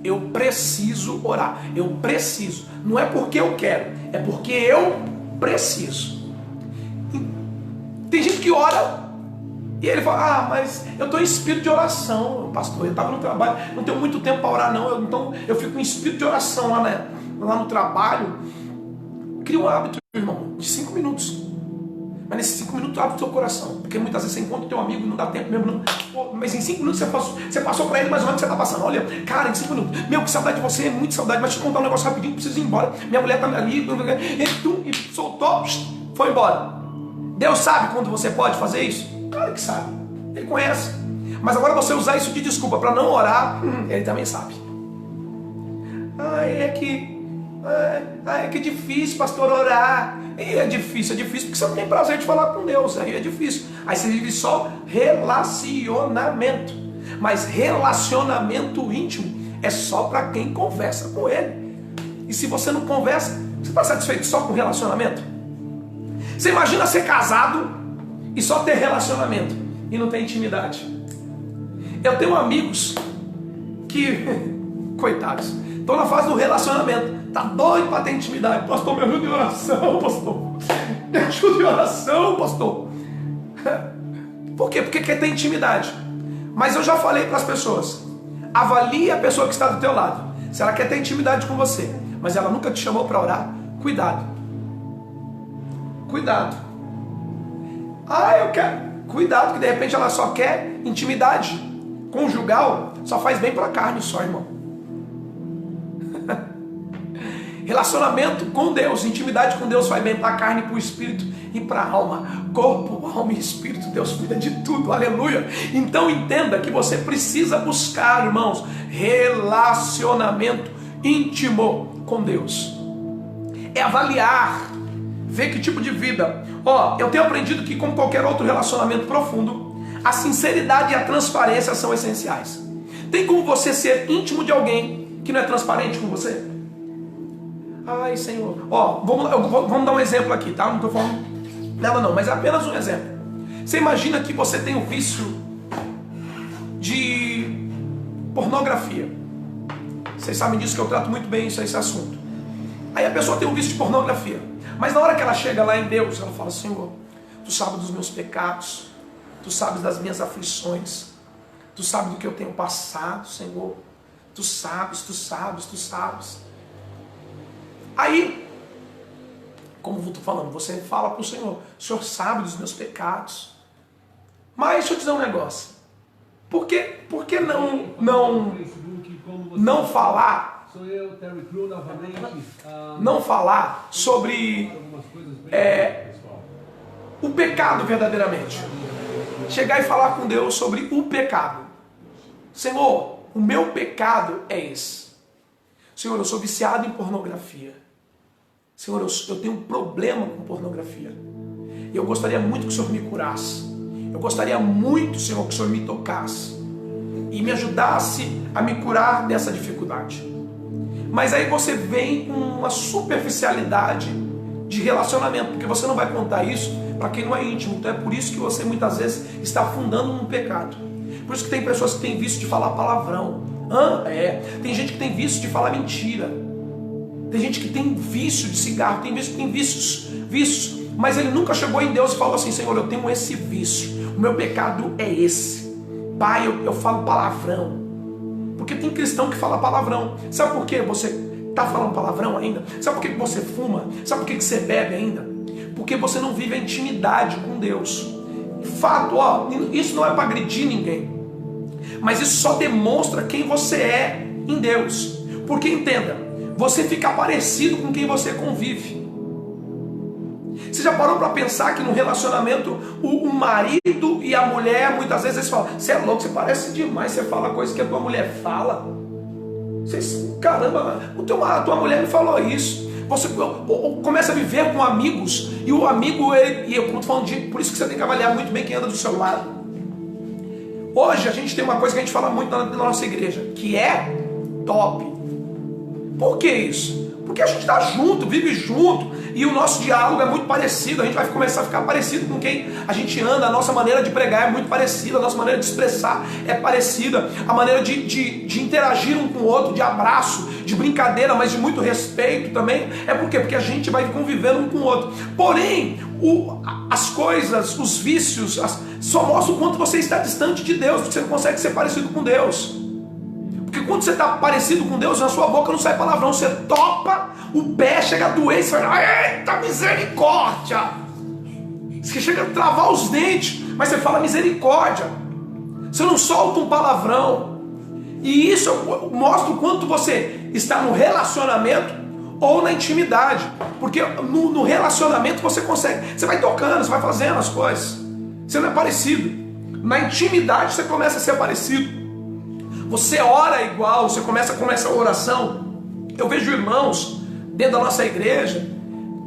Eu preciso orar. Eu preciso. Não é porque eu quero, é porque eu preciso. Tem gente que ora e ele fala, mas eu estou em espírito de oração, pastor, eu estava no trabalho, não tenho muito tempo para orar não, então eu fico em espírito de oração lá no trabalho. Cria um hábito, irmão, de 5 minutos. Mas nesses 5 minutos abre o seu coração, porque muitas vezes você encontra o teu amigo e não dá tempo mesmo não. Pô, mas em 5 minutos você passou para ele mais ou menos o que você está passando. Olha, cara, em 5 minutos, meu, que saudade de você, muita saudade, mas deixa eu contar um negócio rapidinho, preciso ir embora, minha mulher está ali, e soltou, foi embora. Deus sabe quando você pode fazer isso? Claro que sabe, ele conhece. Mas agora você usar isso de desculpa para não orar, ele também sabe. É que é difícil, pastor, orar. E é difícil porque você não tem prazer de falar com Deus. Aí é difícil. Aí você vive só relacionamento. Mas relacionamento íntimo é só para quem conversa com Ele. E se você não conversa, você está satisfeito só com relacionamento? Você imagina ser casado e só ter relacionamento e não ter intimidade? Eu tenho amigos que, coitados, estão na fase do relacionamento. Tá doido para ter intimidade. Pastor, me ajuda em oração, pastor. Me ajuda em oração, pastor. Por quê? Porque quer ter intimidade. Mas eu já falei para as pessoas, avalie a pessoa que está do teu lado. Se ela quer ter intimidade com você, mas ela nunca te chamou para orar, cuidado. Cuidado. Eu quero. Cuidado, que de repente ela só quer intimidade conjugal, só faz bem para a carne só, irmão. Relacionamento com Deus, intimidade com Deus faz bem para a carne, para o espírito e para a alma. Corpo, alma e espírito, Deus cuida de tudo, aleluia. Então entenda que você precisa buscar, irmãos, relacionamento íntimo com Deus. É avaliar, ver que tipo de vida. Eu tenho aprendido que, como qualquer outro relacionamento profundo, a sinceridade e a transparência são essenciais. Tem como você ser íntimo de alguém que não é transparente com você? Ai, Senhor. Vamos dar um exemplo aqui, tá? Não estou falando nada não, mas é apenas um exemplo. Você imagina que você tem o vício de pornografia. Vocês sabem disso, que eu trato muito bem esse assunto. Aí a pessoa tem um vício de pornografia. Mas na hora que ela chega lá em Deus, ela fala: Senhor, Tu sabes dos meus pecados, Tu sabes das minhas aflições, Tu sabes do que eu tenho passado, Senhor. Tu sabes, Tu sabes, Tu sabes. Aí, como eu estou falando, você fala para o Senhor: o Senhor sabe dos meus pecados. Mas deixa eu dizer um negócio. Por que não falar? Sou eu, Terry Crew, novamente. Não falar sobre o pecado verdadeiramente. Chegar e falar com Deus sobre o pecado. Senhor, o meu pecado é esse. Senhor, eu sou viciado em pornografia. Senhor, eu tenho um problema com pornografia. E eu gostaria muito que o Senhor me curasse. Eu gostaria muito, Senhor, que o Senhor me tocasse e me ajudasse a me curar dessa dificuldade. Mas aí você vem com uma superficialidade de relacionamento, porque você não vai contar isso para quem não é íntimo. Então é por isso que você muitas vezes está afundando num pecado. Por isso que tem pessoas que têm vício de falar palavrão. Tem gente que tem vício de falar mentira. Tem gente que tem vício de cigarro. Tem gente que tem vícios. Mas ele nunca chegou em Deus e falou assim: Senhor, eu tenho esse vício. O meu pecado é esse. Pai, eu falo palavrão. Porque tem cristão que fala palavrão. Sabe por que você está falando palavrão ainda? Sabe por que você fuma? Sabe por que você bebe ainda? Porque você não vive a intimidade com Deus. Fato, isso não é para agredir ninguém. Mas isso só demonstra quem você é em Deus. Porque entenda, você fica parecido com quem você convive. Você já parou para pensar que no relacionamento o marido e a mulher, muitas vezes eles falam: você é louco, você parece demais, você fala coisas que a tua mulher fala. Caramba, a tua mulher me falou isso. Você começa a viver com amigos, e o amigo, e eu estou falando por isso que você tem que avaliar muito bem quem anda do seu lado. Hoje a gente tem uma coisa que a gente fala muito na nossa igreja, que é top. Por que isso? Porque a gente está junto, vive junto, e o nosso diálogo é muito parecido. A gente vai começar a ficar parecido com quem a gente anda. A nossa maneira de pregar é muito parecida, a nossa maneira de expressar é parecida, a maneira de interagir um com o outro, de abraço, de brincadeira, mas de muito respeito também. É por quê? Porque a gente vai convivendo um com o outro. Porém, as coisas, os vícios, só mostram o quanto você está distante de Deus, porque você não consegue ser parecido com Deus. Porque quando você está parecido com Deus, na sua boca não sai palavrão, você topa o pé, chega a doer, você fala: eita misericórdia! Você chega a travar os dentes, mas você fala misericórdia. Você não solta um palavrão. E isso mostra o quanto você está no relacionamento ou na intimidade. Porque no relacionamento você consegue, você vai tocando, você vai fazendo as coisas, você não é parecido. Na intimidade você começa a ser parecido. Você ora igual, você começa a oração. Eu vejo irmãos dentro da nossa igreja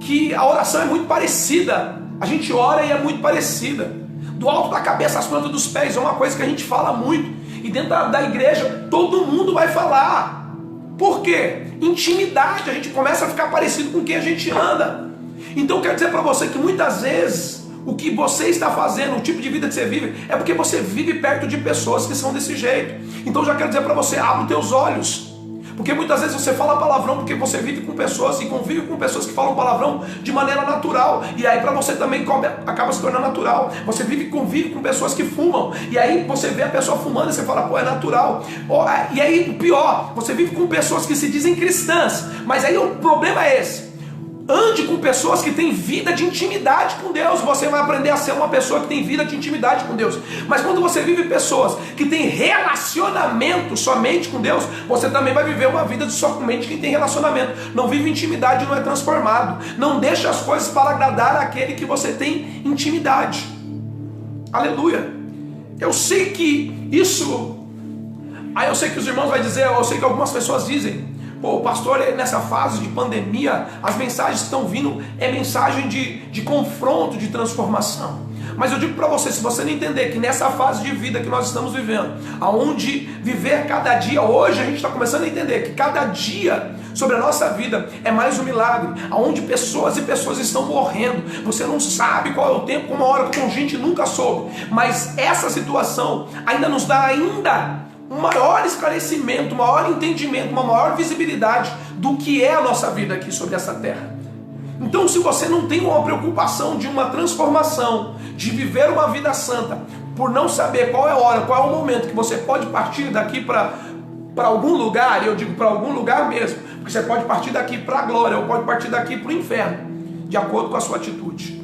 que a oração é muito parecida. A gente ora e é muito parecida. Do alto da cabeça às plantas dos pés, é uma coisa que a gente fala muito. E dentro da igreja todo mundo vai falar. Por quê? Intimidade, a gente começa a ficar parecido com quem a gente anda. Então eu quero dizer para você que muitas vezes o que você está fazendo, o tipo de vida que você vive, é porque você vive perto de pessoas que são desse jeito. Então eu já quero dizer para você: abre os teus olhos. Porque muitas vezes você fala palavrão porque você vive com pessoas e convive com pessoas que falam palavrão de maneira natural. E aí para você também acaba se tornando natural. Você convive com pessoas que fumam. E aí você vê a pessoa fumando e você fala: pô, é natural. E aí, pior, você vive com pessoas que se dizem cristãs. Mas aí o problema é esse: Ande com pessoas que têm vida de intimidade com Deus. Você vai aprender a ser uma pessoa que tem vida de intimidade com Deus. Mas quando você vive pessoas que têm relacionamento somente com Deus, você também vai viver uma vida de somente quem tem relacionamento. Não vive intimidade, não é transformado. Não deixa as coisas para agradar aquele que você tem intimidade. Aleluia. Eu sei que isso... Aí eu sei que os irmãos vão dizer, eu sei que algumas pessoas dizem, pô, pastor, nessa fase de pandemia, as mensagens que estão vindo é mensagem de confronto, de transformação. Mas eu digo para você, se você não entender que nessa fase de vida que nós estamos vivendo, aonde viver cada dia, hoje a gente está começando a entender que cada dia sobre a nossa vida é mais um milagre, aonde pessoas e pessoas estão morrendo. Você não sabe qual é o tempo, uma hora, como gente nunca soube. Mas essa situação ainda nos dá um maior esclarecimento, um maior entendimento, uma maior visibilidade do que é a nossa vida aqui sobre essa terra. Então, se você não tem uma preocupação de uma transformação, de viver uma vida santa, por não saber qual é a hora, qual é o momento que você pode partir daqui para algum lugar, e eu digo para algum lugar mesmo, porque você pode partir daqui para a glória, ou pode partir daqui para o inferno, de acordo com a sua atitude.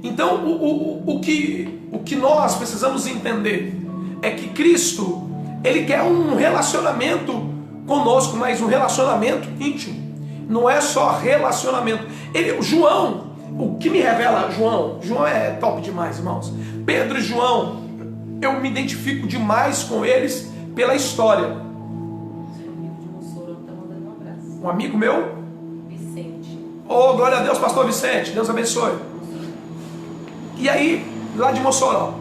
Então, o que nós precisamos entender é que Cristo, Ele quer um relacionamento conosco, mas um relacionamento íntimo. Não é só relacionamento. João, o que me revela João é top demais, irmãos. Pedro e João, eu me identifico demais com eles pela história. Um amigo meu? Vicente. Oh, glória a Deus, pastor Vicente, Deus abençoe. E aí, lá de Mossoró,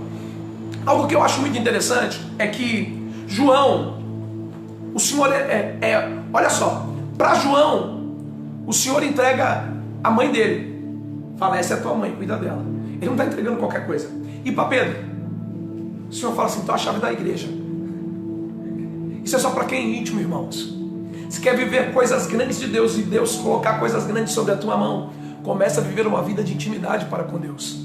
algo que eu acho muito interessante é que João, o Senhor olha só, para João, o Senhor entrega a mãe dele. Fala, essa é a tua mãe, cuida dela. Ele não está entregando qualquer coisa. E para Pedro, o Senhor fala assim, então a chave da igreja. Isso é só para quem é íntimo, irmãos. Se quer viver coisas grandes de Deus e Deus colocar coisas grandes sobre a tua mão, começa a viver uma vida de intimidade para com Deus.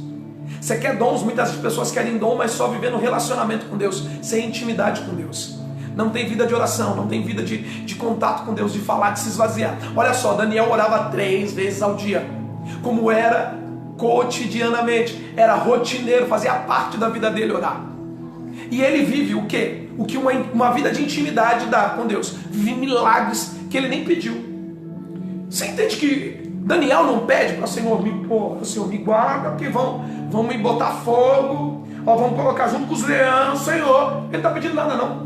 Você quer dons, muitas pessoas querem dom, mas só viver no relacionamento com Deus, sem intimidade com Deus. Não tem vida de oração, não tem vida de contato com Deus, de falar, de se esvaziar. Olha só, Daniel orava 3 vezes ao dia, como era cotidianamente, era rotineiro, fazia parte da vida dele orar. E ele vive o quê? O que uma vida de intimidade dá com Deus. Vive milagres que ele nem pediu. Você entende que Daniel não pede para o Senhor, Senhor, me guarda, porque vão me botar fogo, vão colocar junto com os leões, Senhor. Ele não está pedindo nada não.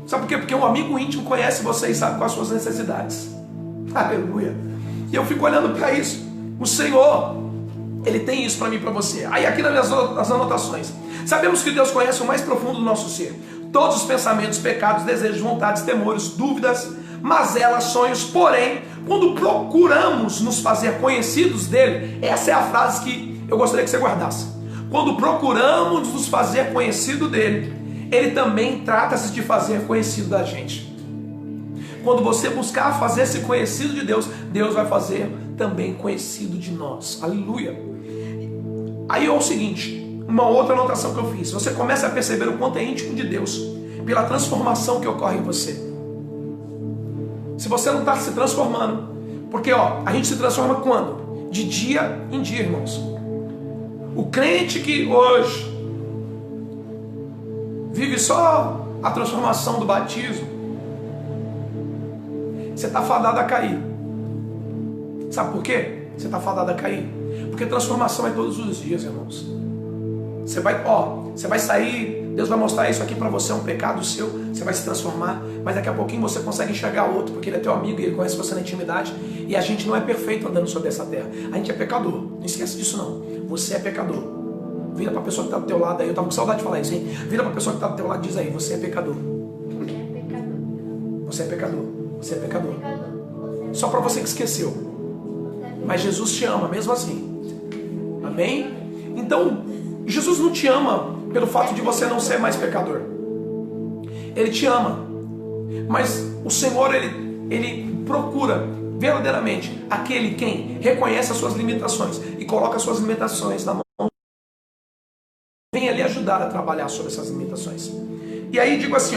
Sabe por quê? Porque um amigo íntimo conhece você e sabe quais as suas necessidades. Aleluia. E eu fico olhando para isso. O Senhor, Ele tem isso para mim e para você. Aí aqui nas minhas anotações, sabemos que Deus conhece o mais profundo do nosso ser. Todos os pensamentos, pecados, desejos, vontades, temores, dúvidas, mazelas, sonhos. Porém, quando procuramos nos fazer conhecidos dele, essa é a frase que eu gostaria que você guardasse. Quando procuramos nos fazer conhecido dele, ele também trata-se de fazer conhecido da gente. Quando você buscar fazer-se conhecido de Deus, Deus vai fazer também conhecido de nós. Aleluia. Aí é o seguinte, uma outra anotação que eu fiz. Você começa a perceber o quanto é íntimo de Deus pela transformação que ocorre em você. Se você não está se transformando, porque a gente se transforma quando? De dia em dia, irmãos. O crente que hoje vive só a transformação do batismo, você está fadado a cair. Sabe por quê? Você está fadado a cair? Porque transformação é todos os dias, irmãos. Você vai sair, Deus vai mostrar isso aqui para você, é um pecado seu, você vai se transformar, mas daqui a pouquinho você consegue enxergar outro, porque ele é teu amigo e ele conhece você na intimidade, e a gente não é perfeito andando sobre essa terra, a gente é pecador, não esquece disso não, você é pecador. Vira para a pessoa que está do teu lado aí, eu estava com saudade de falar isso, hein? Vira para a pessoa que está do teu lado e diz aí, você é pecador. Você é pecador, você é pecador. Só para você que esqueceu, mas Jesus te ama mesmo assim, amém? Então, Jesus não te ama pelo fato de você não ser mais pecador. Ele te ama. Mas o Senhor, Ele procura verdadeiramente aquele quem reconhece as suas limitações e coloca as suas limitações na mão. Vem ali ajudar a trabalhar sobre essas limitações. E aí digo assim,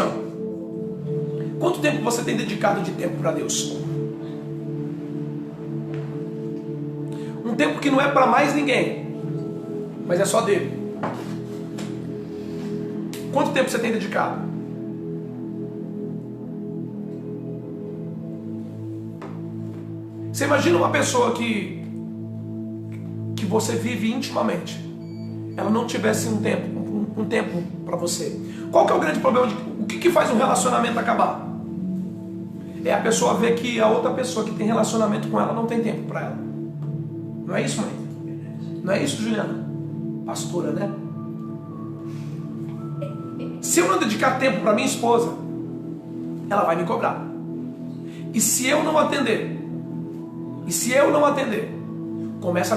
quanto tempo você tem dedicado de tempo para Deus? tempo que não é para mais ninguém, mas é só dele. Quanto tempo você tem dedicado? Você imagina uma pessoa que você vive intimamente, ela não tivesse um tempo para você. Qual que é o grande problema? O que faz um relacionamento acabar? É a pessoa ver que a outra pessoa que tem relacionamento com ela não tem tempo para ela. Não é isso, mãe? Não é isso, Juliana? Pastora, né? Se eu não dedicar tempo para minha esposa, ela vai me cobrar. E se eu não atender, começa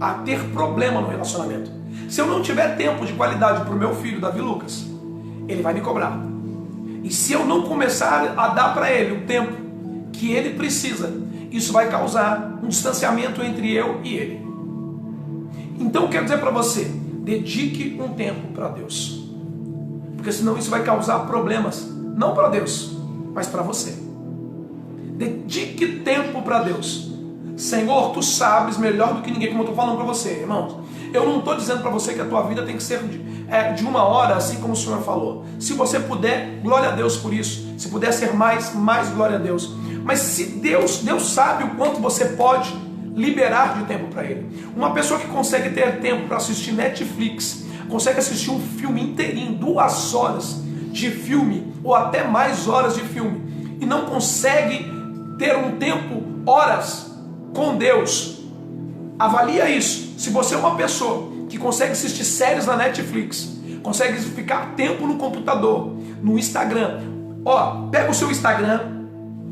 a ter problema no relacionamento. Se eu não tiver tempo de qualidade para o meu filho, Davi Lucas, ele vai me cobrar. E se eu não começar a dar para ele o tempo que ele precisa, isso vai causar um distanciamento entre eu e ele. Então eu quero dizer para você, dedique um tempo para Deus. Porque senão isso vai causar problemas, não para Deus, mas para você. Dedique tempo para Deus. Senhor, tu sabes melhor do que ninguém, como eu estou falando para você, irmãos. Eu não estou dizendo para você que a tua vida tem que ser de 1 hora, assim como o Senhor falou. Se você puder, glória a Deus por isso. Se puder ser mais glória a Deus. Mas se Deus sabe o quanto você pode liberar de tempo para Ele. Uma pessoa que consegue ter tempo para assistir Netflix, consegue assistir um filme inteirinho, 2 horas de filme, ou até mais horas de filme, e não consegue ter um tempo, horas, com Deus. Avalia isso. Se você é uma pessoa que consegue assistir séries na Netflix, consegue ficar tempo no computador, no Instagram, pega o seu Instagram,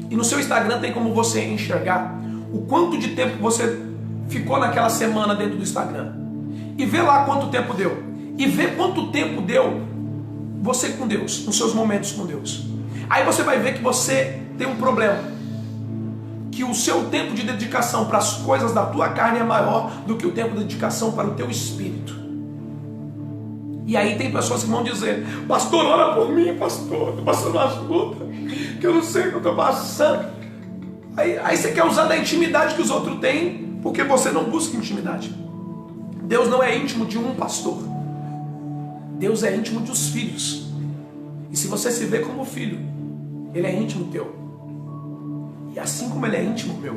e no seu Instagram tem como você enxergar o quanto de tempo você ficou naquela semana dentro do Instagram, e vê lá quanto tempo deu, e vê quanto tempo deu você com Deus, nos seus momentos com Deus. Aí você vai ver que você tem um problema, que o seu tempo de dedicação para as coisas da tua carne é maior do que o tempo de dedicação para o teu espírito. E aí tem pessoas que vão dizer: pastor, ora por mim, pastor, estou passando umas lutas que eu não sei o que eu estou passando. Aí você quer usar da intimidade que os outros têm, porque você não busca intimidade. Deus não é íntimo de um pastor, Deus é íntimo dos filhos. E se você se vê como filho, Ele é íntimo teu. E assim como Ele é íntimo meu.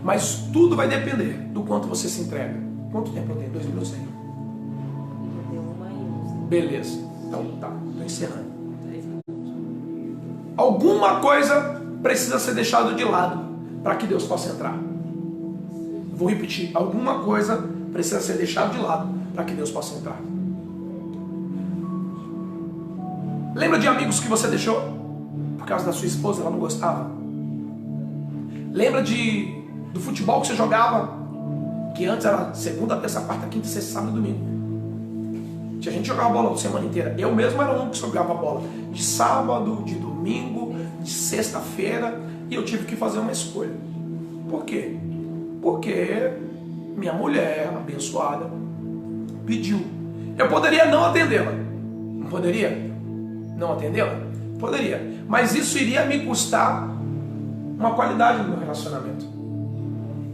Mas tudo vai depender do quanto você se entrega. Quanto tempo eu tenho? 2 minutos aí? Beleza. Então tá, estou encerrando. Alguma coisa precisa ser deixada de lado para que Deus possa entrar. Vou repetir. Alguma coisa precisa ser deixada de lado para que Deus possa entrar. Lembra de amigos que você deixou por causa da sua esposa, ela não gostava? Lembra do futebol que você jogava, que antes era segunda, terça, quarta, quinta, sexta, sábado e domingo? Tinha gente que jogava bola a semana inteira. Eu mesmo era um que jogava bola de sábado, de domingo, de sexta-feira, e eu tive que fazer uma escolha. Por quê? Porque minha mulher, abençoada, pediu. Eu poderia não atendê-la. Não poderia? Não atendê-la? Poderia. Mas isso iria me custar uma qualidade no meu relacionamento.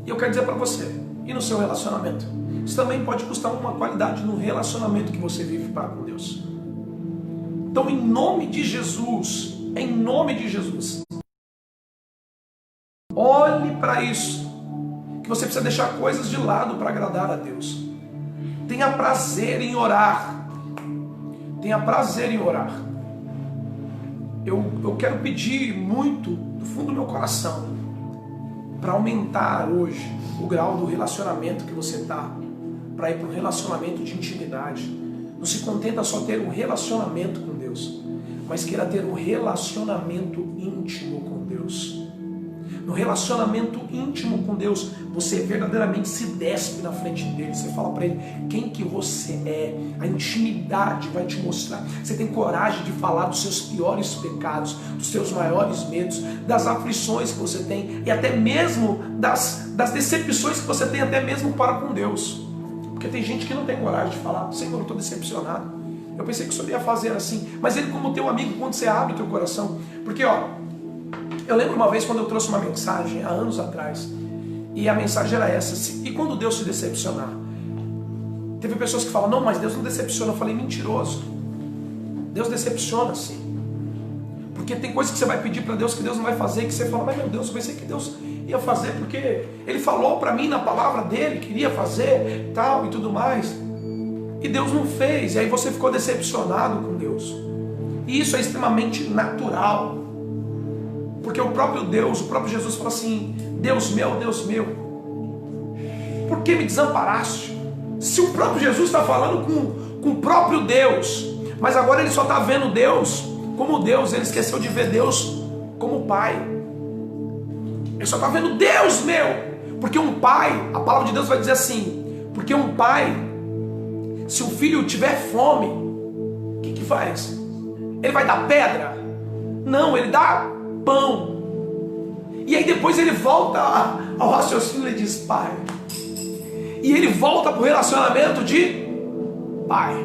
E eu quero dizer para você, e no seu relacionamento, isso também pode custar uma qualidade no relacionamento que você vive para com Deus. Então, em nome de Jesus, olhe para isso, que você precisa deixar coisas de lado para agradar a Deus. Tenha prazer em orar. Tenha prazer em orar. Eu quero pedir muito, do fundo do meu coração, para aumentar hoje o grau do relacionamento que você está, para ir para um relacionamento de intimidade. Não se contenta só ter um relacionamento com Deus, mas queira ter um relacionamento íntimo com Deus. No relacionamento íntimo com Deus, você verdadeiramente se despe na frente dele. Você fala para ele quem que você é. A intimidade vai te mostrar. Você tem coragem de falar dos seus piores pecados, dos seus maiores medos, das aflições que você tem, e até mesmo das decepções que você tem, até mesmo para com Deus. Porque tem gente que não tem coragem de falar: Senhor, eu estou decepcionado. Eu pensei que o Senhor ia fazer assim. Mas Ele, como teu amigo, quando você abre o teu coração. Porque, eu lembro uma vez quando eu trouxe uma mensagem, há anos atrás, E a mensagem era essa. E quando Deus se decepcionar? Teve pessoas que falam, não, mas Deus não decepciona. Eu falei, mentiroso. Deus decepciona sim. Porque tem coisas que você vai pedir para Deus que Deus não vai fazer, que você fala, mas meu Deus, eu pensei que Deus ia fazer, porque Ele falou para mim na palavra dEle, que iria fazer, tal e tudo mais. E Deus não fez, e aí você ficou decepcionado com Deus. E isso é extremamente natural. Porque o próprio Deus, o próprio Jesus fala assim, Deus meu, por que me desamparaste? Se o próprio Jesus está falando com o próprio Deus, mas agora ele só está vendo Deus como Deus, ele esqueceu de ver Deus como Pai. Ele só está vendo Deus meu, porque um pai, a palavra de Deus vai dizer assim, porque um pai, se o filho tiver fome, o que faz? Ele vai dar pedra? Não, ele dá pão. E aí depois ele volta ao raciocínio e diz, Pai. E ele volta para o relacionamento de Pai.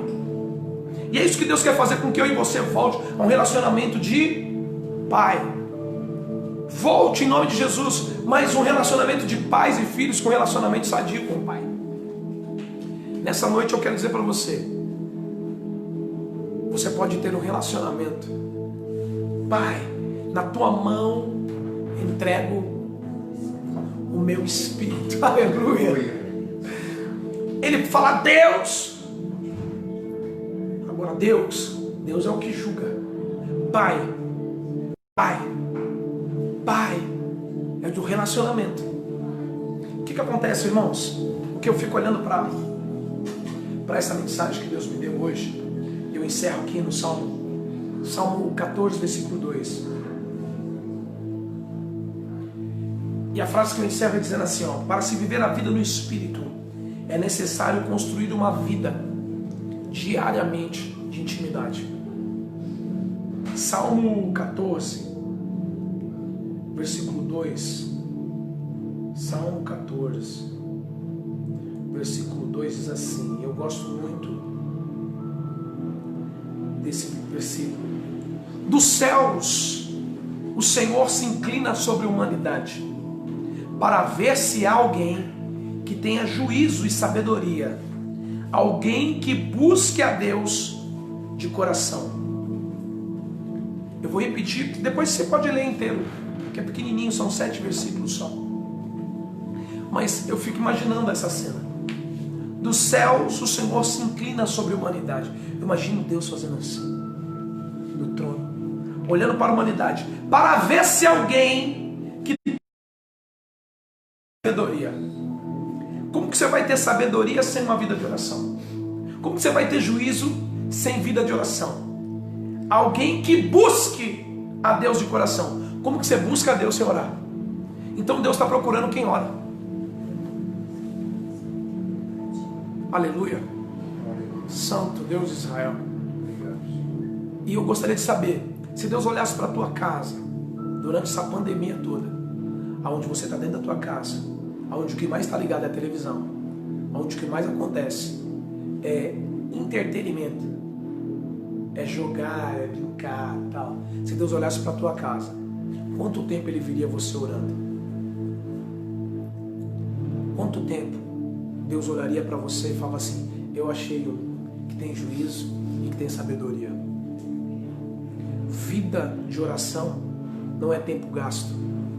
E é isso que Deus quer fazer com que eu e você volte a um relacionamento de Pai. Volte em nome de Jesus, mas um relacionamento de pais e filhos com um relacionamento sadio com o Pai. Nessa noite eu quero dizer para você, você pode ter um relacionamento. Pai, na tua mão entrego o meu espírito. Aleluia. Ele fala, Deus. Agora Deus é o que julga. Pai é do relacionamento. O que acontece, irmãos? O que eu fico olhando para essa mensagem que Deus me deu hoje, eu encerro aqui no Salmo 14, versículo 2. E a frase que eu encerro é dizendo assim, para se viver a vida no Espírito, é necessário construir uma vida diariamente de intimidade. Salmo 14, versículo 2. Salmo 14, versículo 2 diz assim, eu gosto muito desse versículo. Dos céus, o Senhor se inclina sobre a humanidade, para ver se há alguém que tenha juízo e sabedoria, alguém que busque a Deus de coração. Eu vou repetir, depois você pode ler inteiro, que é pequenininho, são 7 versículos só. Mas eu fico imaginando essa cena. Dos céus o Senhor se inclina sobre a humanidade. Eu imagino Deus fazendo assim, no trono, olhando para a humanidade, para ver se alguém que tem sabedoria. Como que você vai ter sabedoria sem uma vida de oração? Como que você vai ter juízo sem vida de oração? Alguém que busque a Deus de coração. Como que você busca a Deus sem orar? Então Deus está procurando quem ora. Aleluia. Santo Deus de Israel. E eu gostaria de saber, se Deus olhasse para a tua casa, durante essa pandemia toda, aonde você está dentro da tua casa, aonde o que mais está ligado é a televisão, aonde o que mais acontece é entretenimento, é jogar, é brincar e tal. Se Deus olhasse para a tua casa, quanto tempo Ele viria você orando? Quanto tempo Deus olharia para você e falava assim, eu achei um que tem juízo e que tem sabedoria. Vida de oração não é tempo gasto,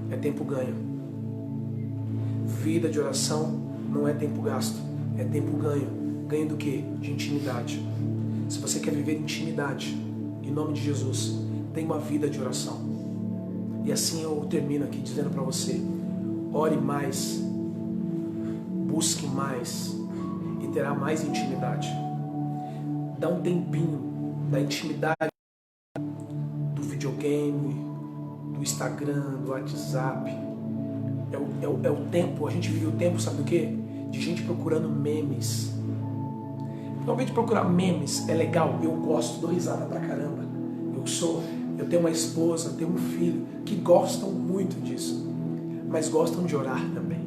é tempo ganho. Vida de oração não é tempo gasto, é tempo ganho. Ganho do quê? De intimidade. Se você quer viver intimidade, em nome de Jesus, tenha uma vida de oração. E assim eu termino aqui dizendo para você, ore mais, busque mais e terá mais intimidade. Dá um tempinho da intimidade do videogame, do Instagram, do WhatsApp. É o tempo, a gente vive o tempo, sabe do quê? De gente procurando memes. Normalmente procurar memes é legal, eu gosto, dou risada pra caramba. Eu tenho uma esposa, tenho um filho que gostam muito disso, mas gostam de orar também.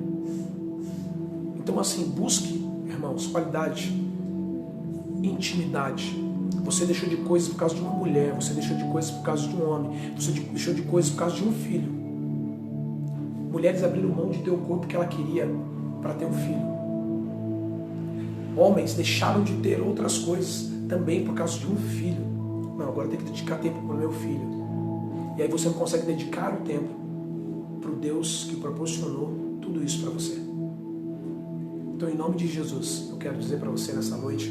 Então assim, busque, irmãos, qualidade, intimidade. Você deixou de coisas por causa de uma mulher, você deixou de coisas por causa de um homem, você deixou de coisas por causa de um filho. Mulheres abriram mão de ter o corpo que ela queria para ter um filho. Homens deixaram de ter outras coisas também por causa de um filho. Não, agora eu tenho que dedicar tempo para o meu filho. E aí você não consegue dedicar o tempo para o Deus que proporcionou tudo isso para você. Então, em nome de Jesus, eu quero dizer para você nessa noite,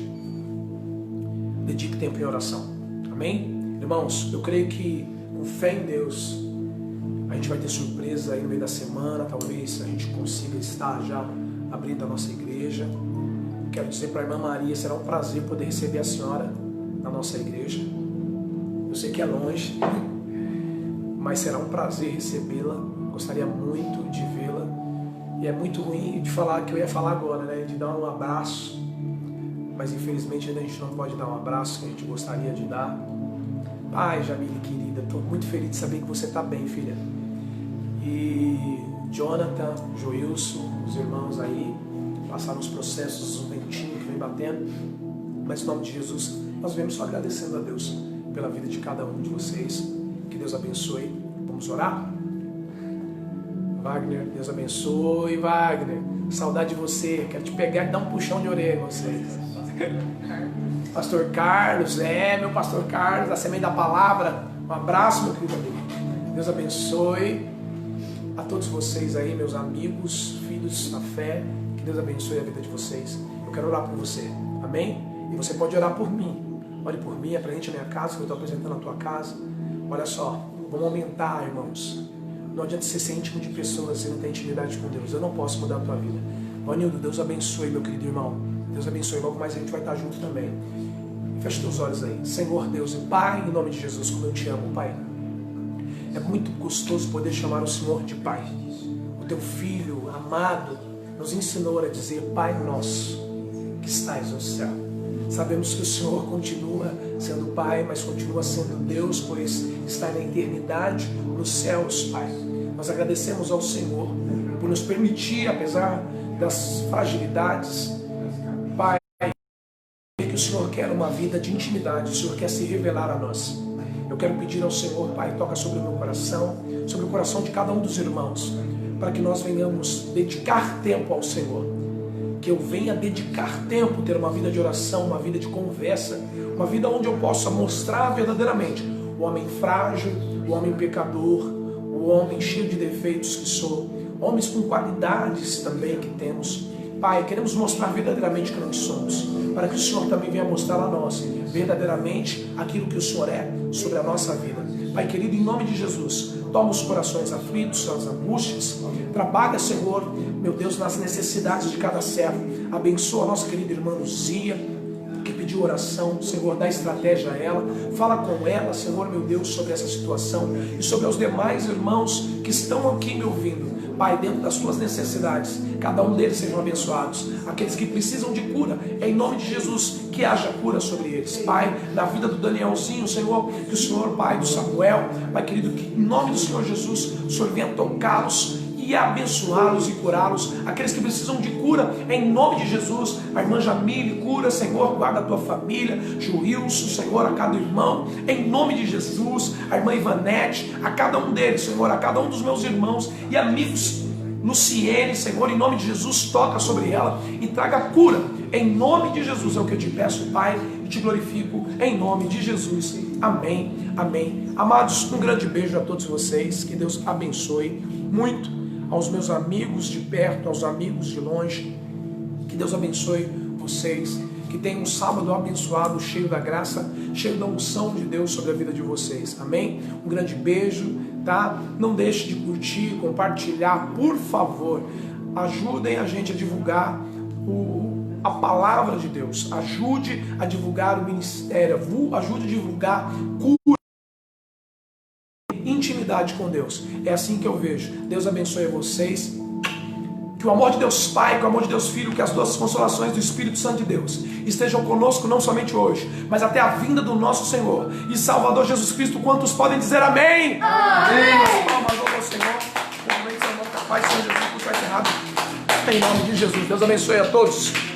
dedique tempo em oração. Amém? Irmãos, eu creio que com fé em Deus, a gente vai ter surpresa aí no meio da semana. Talvez a gente consiga estar já abrindo a nossa igreja. Quero dizer para a irmã Maria, será um prazer poder receber a senhora na nossa igreja. Eu sei que é longe, mas será um prazer recebê-la. Gostaria muito de vê-la. E é muito ruim de falar que eu ia falar agora, né? De dar um abraço. Mas infelizmente ainda a gente não pode dar um abraço que a gente gostaria de dar. Ai, Jamile, querida, estou muito feliz de saber que você está bem, filha. E Jonathan, Joilson, os irmãos aí, passaram os processos, um ventinho que vem batendo. Mas em nome de Jesus, nós vemos só agradecendo a Deus pela vida de cada um de vocês. Que Deus abençoe. Vamos orar? Wagner, Deus abençoe. Wagner, saudade de você. Quero te pegar e dar um puxão de orelha em vocês. Pastor Carlos, meu pastor Carlos, da Semente da Palavra. Um abraço, meu querido amigo. Deus abençoe a todos vocês aí, meus amigos, filhos da fé. Que Deus abençoe a vida de vocês. Eu quero orar por você. Amém? E você pode orar por mim. Ore por mim, apresente a minha casa, que eu estou apresentando a tua casa. Olha só, vamos aumentar, irmãos. Não adianta você ser íntimo de pessoas e não ter intimidade com Deus. Eu não posso mudar a tua vida. Vanildo, Deus abençoe, meu querido irmão. Deus abençoe. Logo mais a gente vai estar junto também. Feche teus olhos aí. Senhor Deus e Pai, em nome de Jesus, como eu te amo, Pai. É muito gostoso poder chamar o Senhor de Pai. O teu Filho amado nos ensinou a dizer: Pai nosso, que estais no céu. Sabemos que o Senhor continua sendo Pai, mas continua sendo Deus, pois está na eternidade, nos céus, Pai. Nós agradecemos ao Senhor por nos permitir, apesar das fragilidades, Pai, que o Senhor quer uma vida de intimidade, o Senhor quer se revelar a nós. Eu quero pedir ao Senhor, Pai, toca sobre o meu coração, sobre o coração de cada um dos irmãos, para que nós venhamos dedicar tempo ao Senhor. Que eu venha dedicar tempo, ter uma vida de oração, uma vida de conversa, uma vida onde eu possa mostrar verdadeiramente o homem frágil, o homem pecador, o homem cheio de defeitos que sou, homens com qualidades também que temos. Pai, queremos mostrar verdadeiramente quem nós somos, para que o Senhor também venha mostrar a nós verdadeiramente aquilo que o Senhor é sobre a nossa vida. Pai querido, em nome de Jesus, toma os corações aflitos, as angústias, trabalha, Senhor, meu Deus, nas necessidades de cada servo. Abençoa a nossa querida irmã Luzia, que pediu oração, Senhor, dá estratégia a ela, fala com ela, Senhor, meu Deus, sobre essa situação e sobre os demais irmãos que estão aqui me ouvindo. Pai, dentro das suas necessidades, cada um deles sejam abençoados. Aqueles que precisam de cura, em nome de Jesus, que haja cura sobre eles. Pai, na vida do Danielzinho, Senhor, que o Senhor, Pai, do Samuel, Pai querido, que em nome do Senhor Jesus, o Senhor venha tocá-los e abençoá-los e curá-los. Aqueles que precisam de cura, em nome de Jesus. A irmã Jamile, cura, Senhor, guarda a tua família. Joilson, Senhor, a cada irmão, em nome de Jesus. A irmã Ivanete, a cada um deles, Senhor, a cada um dos meus irmãos e amigos. Luciene, Senhor, em nome de Jesus, toca sobre ela e traga cura. Em nome de Jesus é o que eu te peço, Pai, e te glorifico em nome de Jesus. Amém, amém. Amados, um grande beijo a todos vocês. Que Deus abençoe muito. Aos meus amigos de perto, aos amigos de longe, que Deus abençoe vocês, que tenham um sábado abençoado, cheio da graça, cheio da unção de Deus sobre a vida de vocês, amém? Um grande beijo, tá? Não deixe de curtir, compartilhar, por favor, ajudem a gente a divulgar a palavra de Deus, ajude a divulgar o ministério, ajude a divulgar cura, intimidade com Deus. É assim que eu vejo. Deus abençoe vocês. Que o amor de Deus Pai, que o amor de Deus Filho, que as doces consolações do Espírito Santo de Deus estejam conosco não somente hoje, mas até a vinda do nosso Senhor e Salvador Jesus Cristo. Quantos podem dizer amém? Amém. Palmas ao Senhor. Momento, Senhor, capaz, Senhor Jesus, vai encerrado. Em nome de Jesus. Deus abençoe a todos.